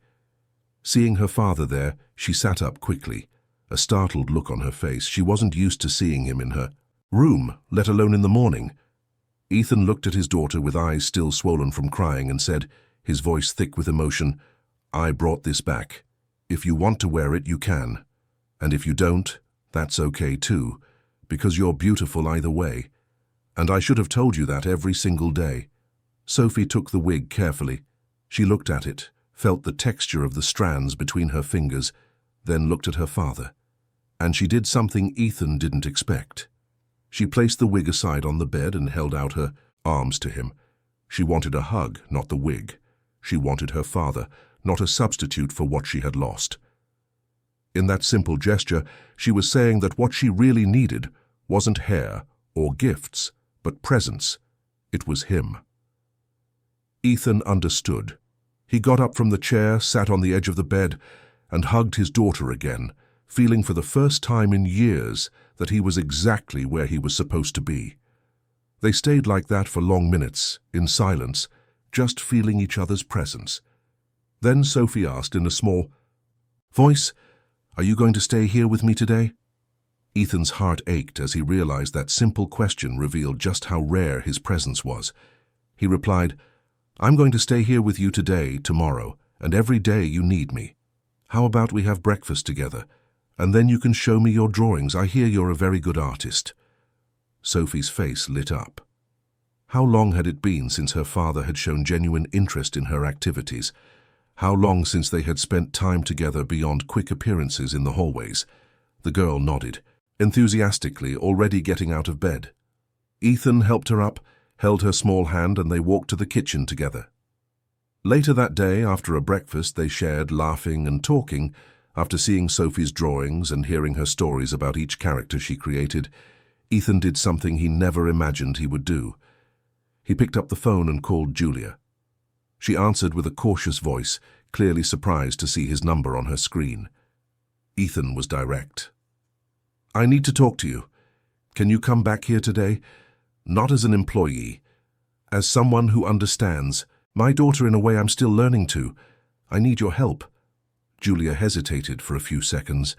Seeing her father there, she sat up quickly, a startled look on her face. She wasn't used to seeing him in her room, let alone in the morning. Ethan looked at his daughter with eyes still swollen from crying and said, his voice thick with emotion, "I brought this back. If you want to wear it, you can. And if you don't, that's okay too, because you're beautiful either way. And I should have told you that every single day." Sophie took the wig carefully. She looked at it, felt the texture of the strands between her fingers, then looked at her father. And she did something Ethan didn't expect. She placed the wig aside on the bed and held out her arms to him. She wanted a hug, not the wig. She wanted her father, not a substitute for what she had lost. In that simple gesture, she was saying that what she really needed wasn't hair or gifts, but presence. It was him. Ethan understood. He got up from the chair, sat on the edge of the bed, and hugged his daughter again, feeling for the first time in years that he was exactly where he was supposed to be. They stayed like that for long minutes, in silence, just feeling each other's presence. Then Sophie asked in a small voice, "Are you going to stay here with me today?" Ethan's heart ached as he realized that simple question revealed just how rare his presence was. He replied, "I'm going to stay here with you today, tomorrow, and every day you need me. How about we have breakfast together, and then you can show me your drawings. I hear you're a very good artist." Sophie's face lit up. How long had it been since her father had shown genuine interest in her activities? How long since they had spent time together beyond quick appearances in the hallways? The girl nodded, enthusiastically, already getting out of bed. Ethan helped her up, held her small hand, and they walked to the kitchen together. Later that day, after a breakfast they shared, laughing and talking. After seeing Sophie's drawings and hearing her stories about each character she created, Ethan did something he never imagined he would do. He picked up the phone and called Julia. She answered with a cautious voice, clearly surprised to see his number on her screen. Ethan was direct. "I need to talk to you. Can you come back here today? Not as an employee. As someone who understands. My daughter in a way I'm still learning to. I need your help." Julia hesitated for a few seconds.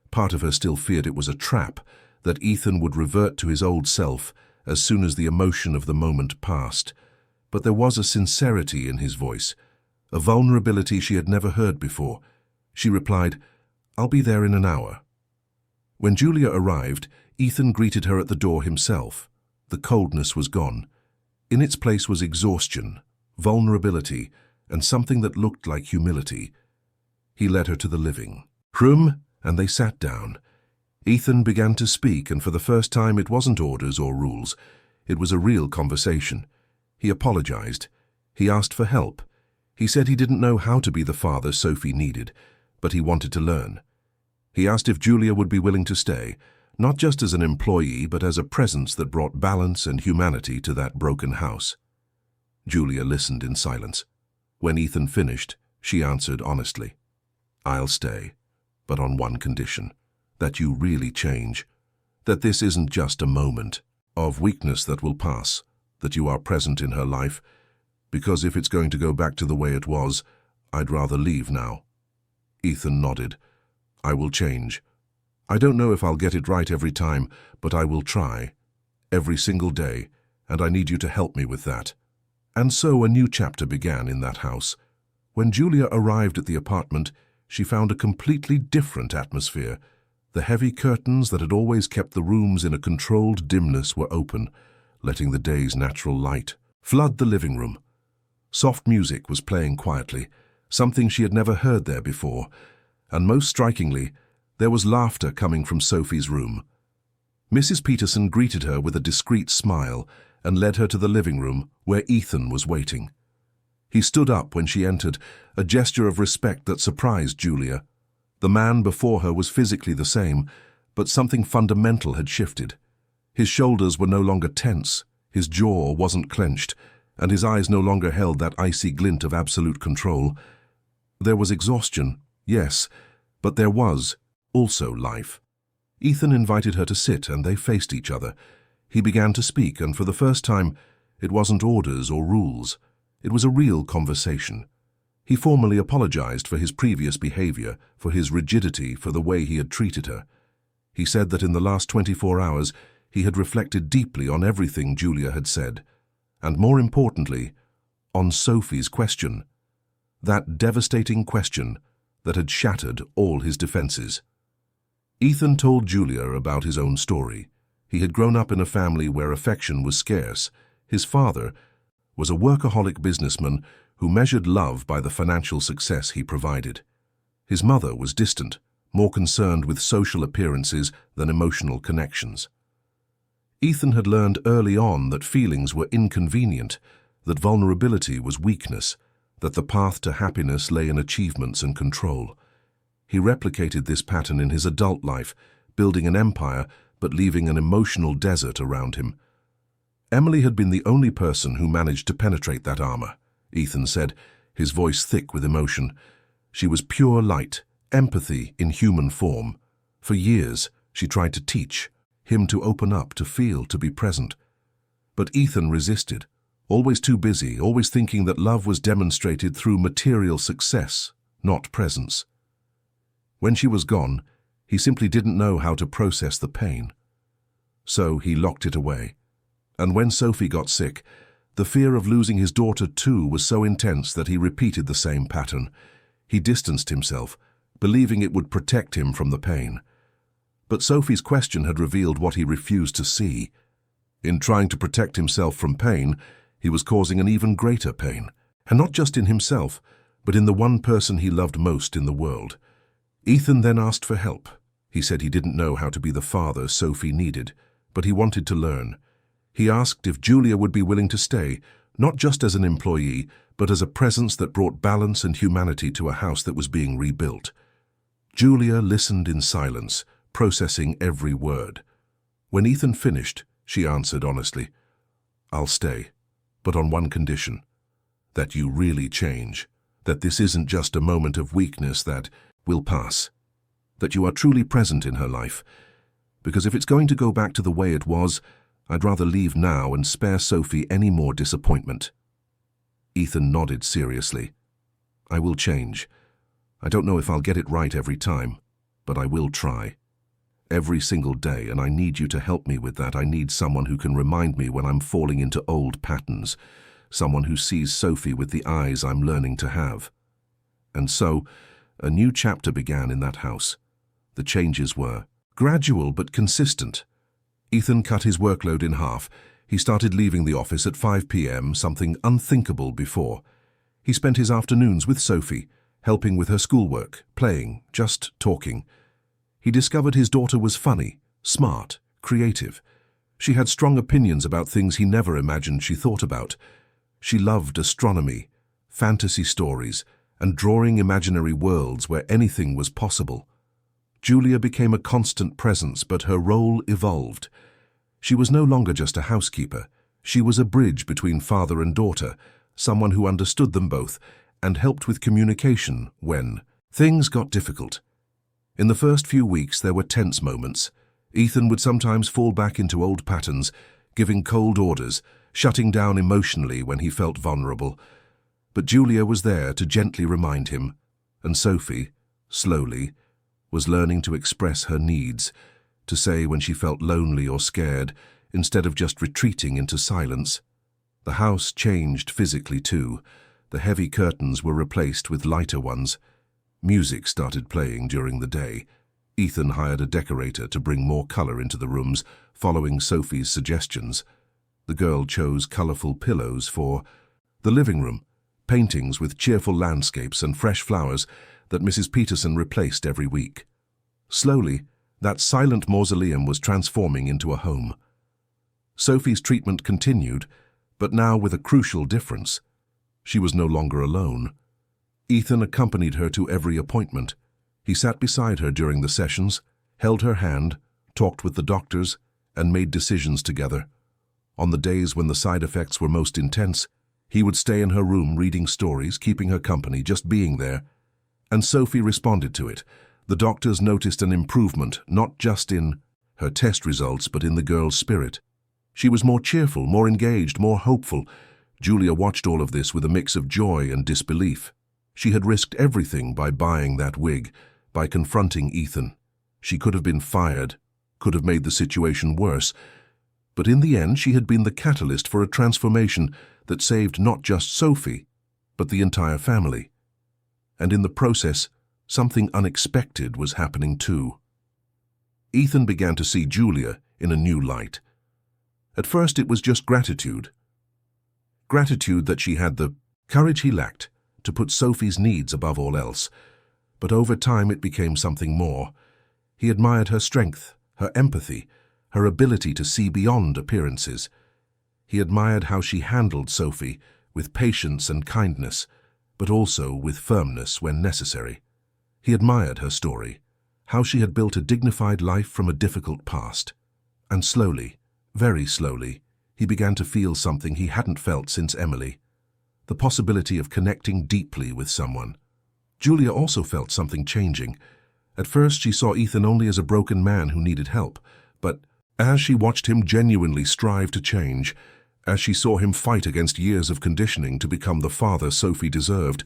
Part of her still feared it was a trap, that Ethan would revert to his old self as soon as the emotion of the moment passed. But there was a sincerity in his voice, a vulnerability she had never heard before. She replied, "I'll be there in an hour." When Julia arrived, Ethan greeted her at the door himself. The coldness was gone. In its place was exhaustion, vulnerability, and something that looked like humility. He led her to the living room, and they sat down. Ethan began to speak, and for the first time it wasn't orders or rules. It was a real conversation. He apologized. He asked for help. He said he didn't know how to be the father Sophie needed, but he wanted to learn. He asked if Julia would be willing to stay, not just as an employee, but as a presence that brought balance and humanity to that broken house. Julia listened in silence. When Ethan finished, she answered honestly, "I'll stay, but on one condition, that you really change, that this isn't just a moment of weakness that will pass, that you are present in her life, because if it's going to go back to the way it was, I'd rather leave now." Ethan nodded. "I will change. I don't know if I'll get it right every time, but I will try, every single day, and I need you to help me with that." And so a new chapter began in that house. When Julia arrived at the apartment, she found a completely different atmosphere. The heavy curtains that had always kept the rooms in a controlled dimness were open, letting the day's natural light flood the living room. Soft music was playing quietly, something she had never heard there before, and most strikingly, there was laughter coming from Sophie's room. Mrs. Peterson greeted her with a discreet smile and led her to the living room where Ethan was waiting. He stood up when she entered, a gesture of respect that surprised Julia. The man before her was physically the same, but something fundamental had shifted. His shoulders were no longer tense, his jaw wasn't clenched, and his eyes no longer held that icy glint of absolute control. There was exhaustion, yes, but there was also life. Ethan invited her to sit, and they faced each other. He began to speak, and for the first time, it wasn't orders or rules. It was a real conversation. He formally apologized for his previous behavior, for his rigidity, for the way he had treated her. He said that in the last 24 hours, he had reflected deeply on everything Julia had said, and more importantly, on Sophie's question. That devastating question that had shattered all his defenses. Ethan told Julia about his own story. He had grown up in a family where affection was scarce. His father was a workaholic businessman who measured love by the financial success he provided. His mother was distant, more concerned with social appearances than emotional connections. Ethan had learned early on that feelings were inconvenient, that vulnerability was weakness, that the path to happiness lay in achievements and control. He replicated this pattern in his adult life, building an empire but leaving an emotional desert around him. Emily had been the only person who managed to penetrate that armor, Ethan said, his voice thick with emotion. She was pure light, empathy in human form. For years, she tried to teach him to open up, to feel, to be present. But Ethan resisted, always too busy, always thinking that love was demonstrated through material success, not presence. When she was gone, he simply didn't know how to process the pain. So he locked it away. And when Sophie got sick, the fear of losing his daughter too was so intense that he repeated the same pattern. He distanced himself, believing it would protect him from the pain. But Sophie's question had revealed what he refused to see. In trying to protect himself from pain, he was causing an even greater pain, and not just in himself, but in the one person he loved most in the world. Ethan then asked for help. He said he didn't know how to be the father Sophie needed, but he wanted to learn. He asked if Julia would be willing to stay, not just as an employee, but as a presence that brought balance and humanity to a house that was being rebuilt. Julia listened in silence, processing every word. When Ethan finished, she answered honestly, "I'll stay, but on one condition, that you really change, that this isn't just a moment of weakness that will pass, that you are truly present in her life, because if it's going to go back to the way it was, I'd rather leave now and spare Sophie any more disappointment." Ethan nodded seriously. "I will change. I don't know if I'll get it right every time, but I will try. Every single day, and I need you to help me with that. I need someone who can remind me when I'm falling into old patterns, someone who sees Sophie with the eyes I'm learning to have." And so, a new chapter began in that house. The changes were gradual but consistent. Ethan cut his workload in half. He started leaving the office at 5 p.m., something unthinkable before. He spent his afternoons with Sophie, helping with her schoolwork, playing, just talking. He discovered his daughter was funny, smart, creative. She had strong opinions about things he never imagined she thought about. She loved astronomy, fantasy stories, and drawing imaginary worlds where anything was possible. Julia became a constant presence, but her role evolved. She was no longer just a housekeeper. She was a bridge between father and daughter, someone who understood them both and helped with communication when things got difficult. In the first few weeks, there were tense moments. Ethan would sometimes fall back into old patterns, giving cold orders, shutting down emotionally when he felt vulnerable. But Julia was there to gently remind him, and Sophie, slowly, was learning to express her needs, to say when she felt lonely or scared, instead of just retreating into silence. The house changed physically too. The heavy curtains were replaced with lighter ones. Music started playing during the day. Ethan hired a decorator to bring more color into the rooms, following Sophie's suggestions. The girl chose colorful pillows for the living room, paintings with cheerful landscapes and fresh flowers that Mrs. Peterson replaced every week. Slowly, that silent mausoleum was transforming into a home. Sophie's treatment continued, but now with a crucial difference. She was no longer alone. Ethan accompanied her to every appointment. He sat beside her during the sessions, held her hand, talked with the doctors, and made decisions together. On the days when the side effects were most intense, he would stay in her room reading stories, keeping her company, just being there. And Sophie responded to it. The doctors noticed an improvement, not just in her test results, but in the girl's spirit. She was more cheerful, more engaged, more hopeful. Julia watched all of this with a mix of joy and disbelief. She had risked everything by buying that wig, by confronting Ethan. She could have been fired, could have made the situation worse, but in the end she had been the catalyst for a transformation that saved not just Sophie, but the entire family. And in the process, something unexpected was happening too. Ethan began to see Julia in a new light. At first it was just gratitude. Gratitude that she had the courage he lacked to put Sophie's needs above all else. But over time it became something more. He admired her strength, her empathy, her ability to see beyond appearances. He admired how she handled Sophie with patience and kindness, but also with firmness when necessary. He admired her story, how she had built a dignified life from a difficult past. And slowly, very slowly, he began to feel something he hadn't felt since Emily, the possibility of connecting deeply with someone. Julia also felt something changing. At first she saw Ethan only as a broken man who needed help, but as she watched him genuinely strive to change, As she saw him fight against years of conditioning to become the father Sophie deserved,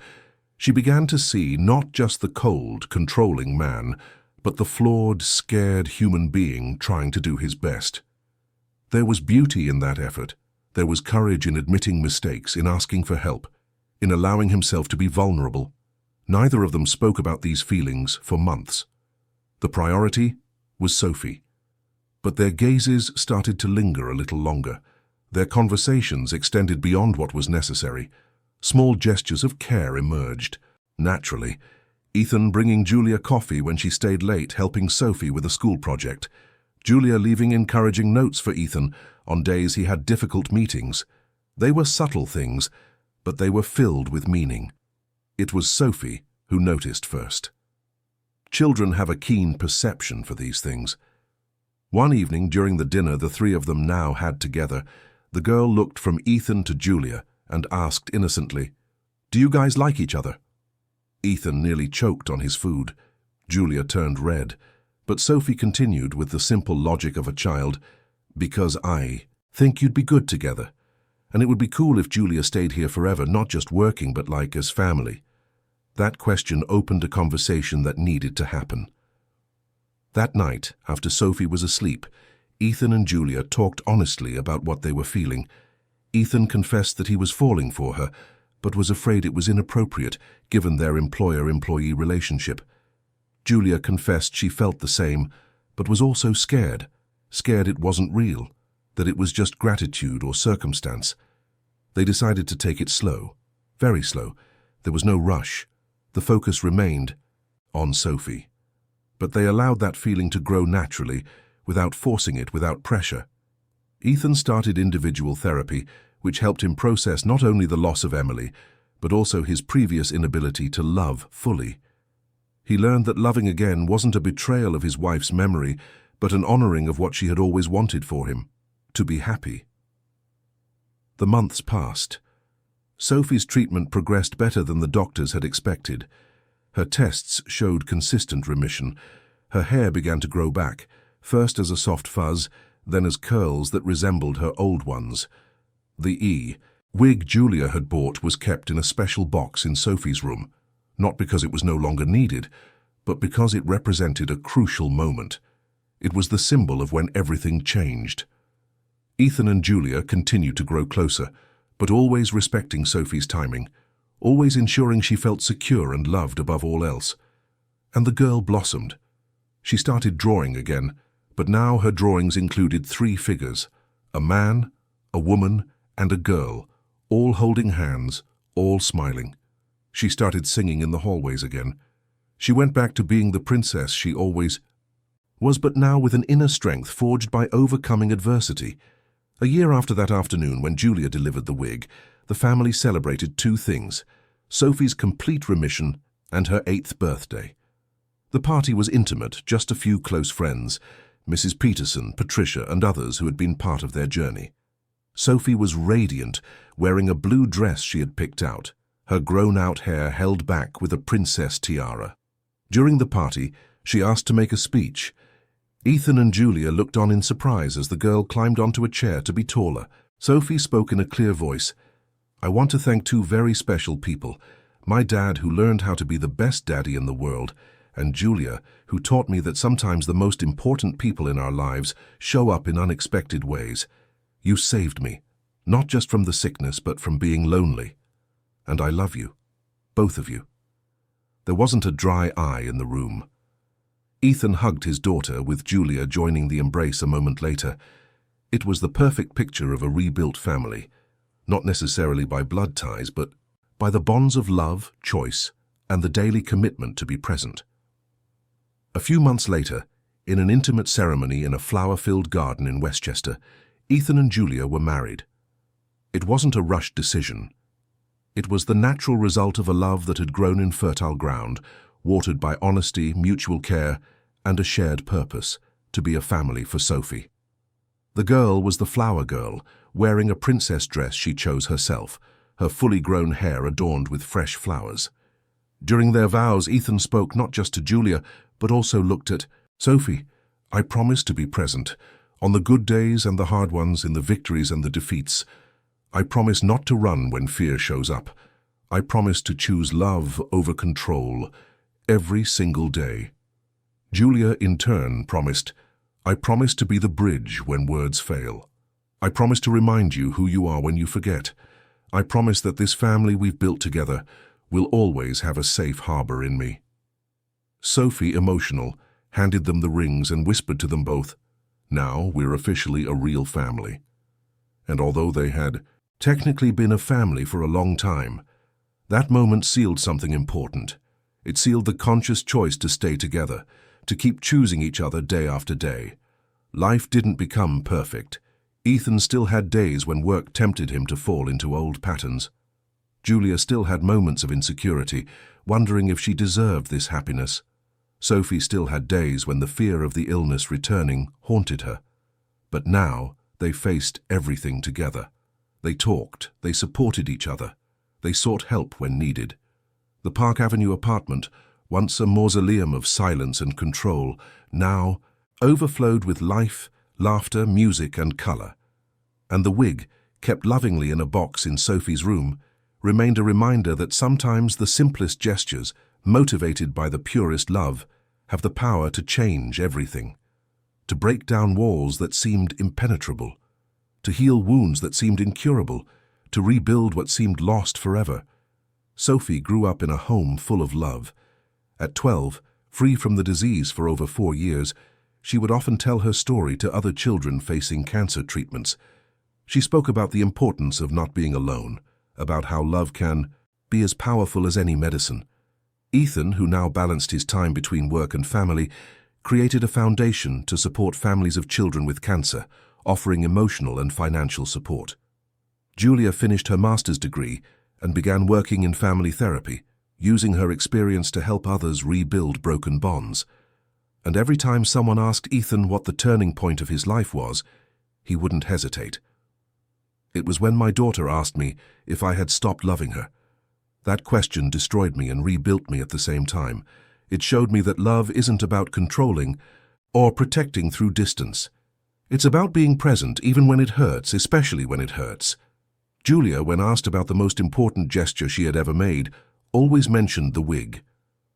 she began to see not just the cold, controlling man, but the flawed, scared human being trying to do his best. There was beauty in that effort. There was courage in admitting mistakes, in asking for help, in allowing himself to be vulnerable. Neither of them spoke about these feelings for months. The priority was Sophie. But their gazes started to linger a little longer. Their conversations extended beyond what was necessary. Small gestures of care emerged. Naturally, Ethan bringing Julia coffee when she stayed late, helping Sophie with a school project. Julia leaving encouraging notes for Ethan on days he had difficult meetings. They were subtle things, but they were filled with meaning. It was Sophie who noticed first. Children have a keen perception for these things. One evening during the dinner the three of them now had together, the girl looked from Ethan to Julia and asked innocently, "Do you guys like each other?" Ethan nearly choked on his food. Julia turned red, but Sophie continued with the simple logic of a child, "Because I think you'd be good together. And it would be cool if Julia stayed here forever, not just working, but like as family." That question opened a conversation that needed to happen. That night, after Sophie was asleep, Ethan and Julia talked honestly about what they were feeling. Ethan confessed that he was falling for her, but was afraid it was inappropriate given their employer-employee relationship. Julia confessed she felt the same, but was also scared. Scared it wasn't real, that it was just gratitude or circumstance. They decided to take it slow, very slow. There was no rush. The focus remained on Sophie. But they allowed that feeling to grow naturally, without forcing it, without pressure. Ethan started individual therapy, which helped him process not only the loss of Emily, but also his previous inability to love fully. He learned that loving again wasn't a betrayal of his wife's memory, but an honoring of what she had always wanted for him, to be happy. The months passed. Sophie's treatment progressed better than the doctors had expected. Her tests showed consistent remission. Her hair began to grow back, first as a soft fuzz, then as curls that resembled her old ones. The wig Julia had bought was kept in a special box in Sophie's room, not because it was no longer needed, but because it represented a crucial moment. It was the symbol of when everything changed. Ethan and Julia continued to grow closer, but always respecting Sophie's timing, always ensuring she felt secure and loved above all else. And the girl blossomed. She started drawing again, but now her drawings included 3 figures: a man, a woman, and a girl, all holding hands, all smiling. She started singing in the hallways again. She went back to being the princess she always was, but now with an inner strength forged by overcoming adversity. A year after that afternoon when Julia delivered the wig, the family celebrated 2 things: Sophie's complete remission and her 8th birthday. The party was intimate, just a few close friends, Mrs. Peterson, Patricia, and others who had been part of their journey. Sophie was radiant, wearing a blue dress she had picked out, her grown-out hair held back with a princess tiara. During the party, she asked to make a speech. Ethan and Julia looked on in surprise as the girl climbed onto a chair to be taller. Sophie spoke in a clear voice. "I want to thank 2 very special people. My dad, who learned how to be the best daddy in the world, and Julia, who taught me that sometimes the most important people in our lives show up in unexpected ways. You saved me, not just from the sickness, but from being lonely. And I love you, both of you." There wasn't a dry eye in the room. Ethan hugged his daughter, with Julia joining the embrace a moment later. It was the perfect picture of a rebuilt family, not necessarily by blood ties, but by the bonds of love, choice, and the daily commitment to be present. A few months later, in an intimate ceremony in a flower-filled garden in Westchester, Ethan and Julia were married. It wasn't a rushed decision. It was the natural result of a love that had grown in fertile ground, watered by honesty, mutual care, and a shared purpose, to be a family for Sophie. The girl was the flower girl, wearing a princess dress she chose herself, her fully grown hair adorned with fresh flowers. During their vows, Ethan spoke not just to Julia, but also looked at Sophie. "I promise to be present, on the good days and the hard ones, in the victories and the defeats. I promise not to run when fear shows up. I promise to choose love over control every single day. Julia, in turn, promised, I promise to be the bridge when words fail. I promise to remind you who you are when you forget. I promise that this family we've built together will always have a safe harbor in me. Sophie, emotional, handed them the rings and whispered to them both, now we're officially a real family. And although they had technically been a family for a long time, that moment sealed something important. It sealed the conscious choice to stay together, to keep choosing each other day after day. Life didn't become perfect. Ethan still had days when work tempted him to fall into old patterns. Julia still had moments of insecurity, wondering if she deserved this happiness. Sophie still had days when the fear of the illness returning haunted her. But now they faced everything together. They talked, they supported each other, they sought help when needed. The Park Avenue apartment, once a mausoleum of silence and control, now overflowed with life, laughter, music, and color. And the wig, kept lovingly in a box in Sophie's room, remained a reminder that sometimes the simplest gestures, motivated by the purest love, have the power to change everything, to break down walls that seemed impenetrable, to heal wounds that seemed incurable, to rebuild what seemed lost forever. Sophie grew up in a home full of love. At 12, free from the disease for over 4 years, she would often tell her story to other children facing cancer treatments. She spoke about the importance of not being alone, about how love can be as powerful as any medicine. Ethan, who now balanced his time between work and family, created a foundation to support families of children with cancer, offering emotional and financial support. Julia finished her master's degree and began working in family therapy, using her experience to help others rebuild broken bonds. And every time someone asked Ethan what the turning point of his life was, he wouldn't hesitate. It was when my daughter asked me if I had stopped loving her. That question destroyed me and rebuilt me at the same time. It showed me that love isn't about controlling or protecting through distance. It's about being present even when it hurts, especially when it hurts. Julia, when asked about the most important gesture she had ever made, always mentioned the wig.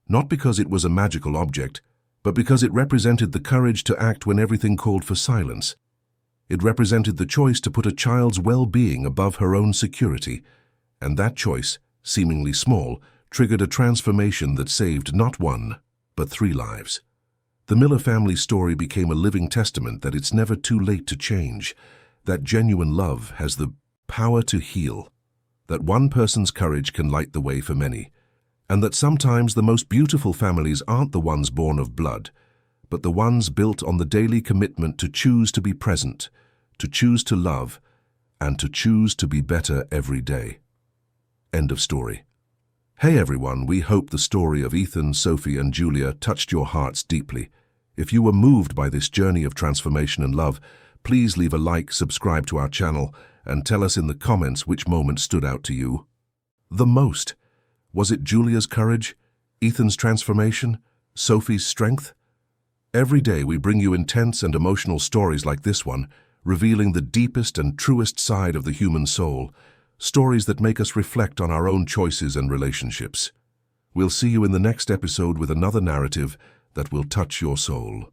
Not because it was a magical object, but because it represented the courage to act when everything called for silence. It represented the choice to put a child's well-being above her own security, and that choice, seemingly small, triggered a transformation that saved not 1, but 3 lives. The Miller family story became a living testament that it's never too late to change, that genuine love has the power to heal, that one person's courage can light the way for many, and that sometimes the most beautiful families aren't the ones born of blood, but the ones built on the daily commitment to choose to be present, to choose to love, and to choose to be better every day. End of story. Hey everyone, we hope the story of Ethan, Sophie, and Julia touched your hearts deeply. If you were moved by this journey of transformation and love, please leave a like, subscribe to our channel, and tell us in the comments which moment stood out to you the most. Was it Julia's courage, Ethan's transformation, Sophie's strength? Every day we bring you intense and emotional stories like this one, revealing the deepest and truest side of the human soul, stories that make us reflect on our own choices and relationships. We'll see you in the next episode with another narrative that will touch your soul.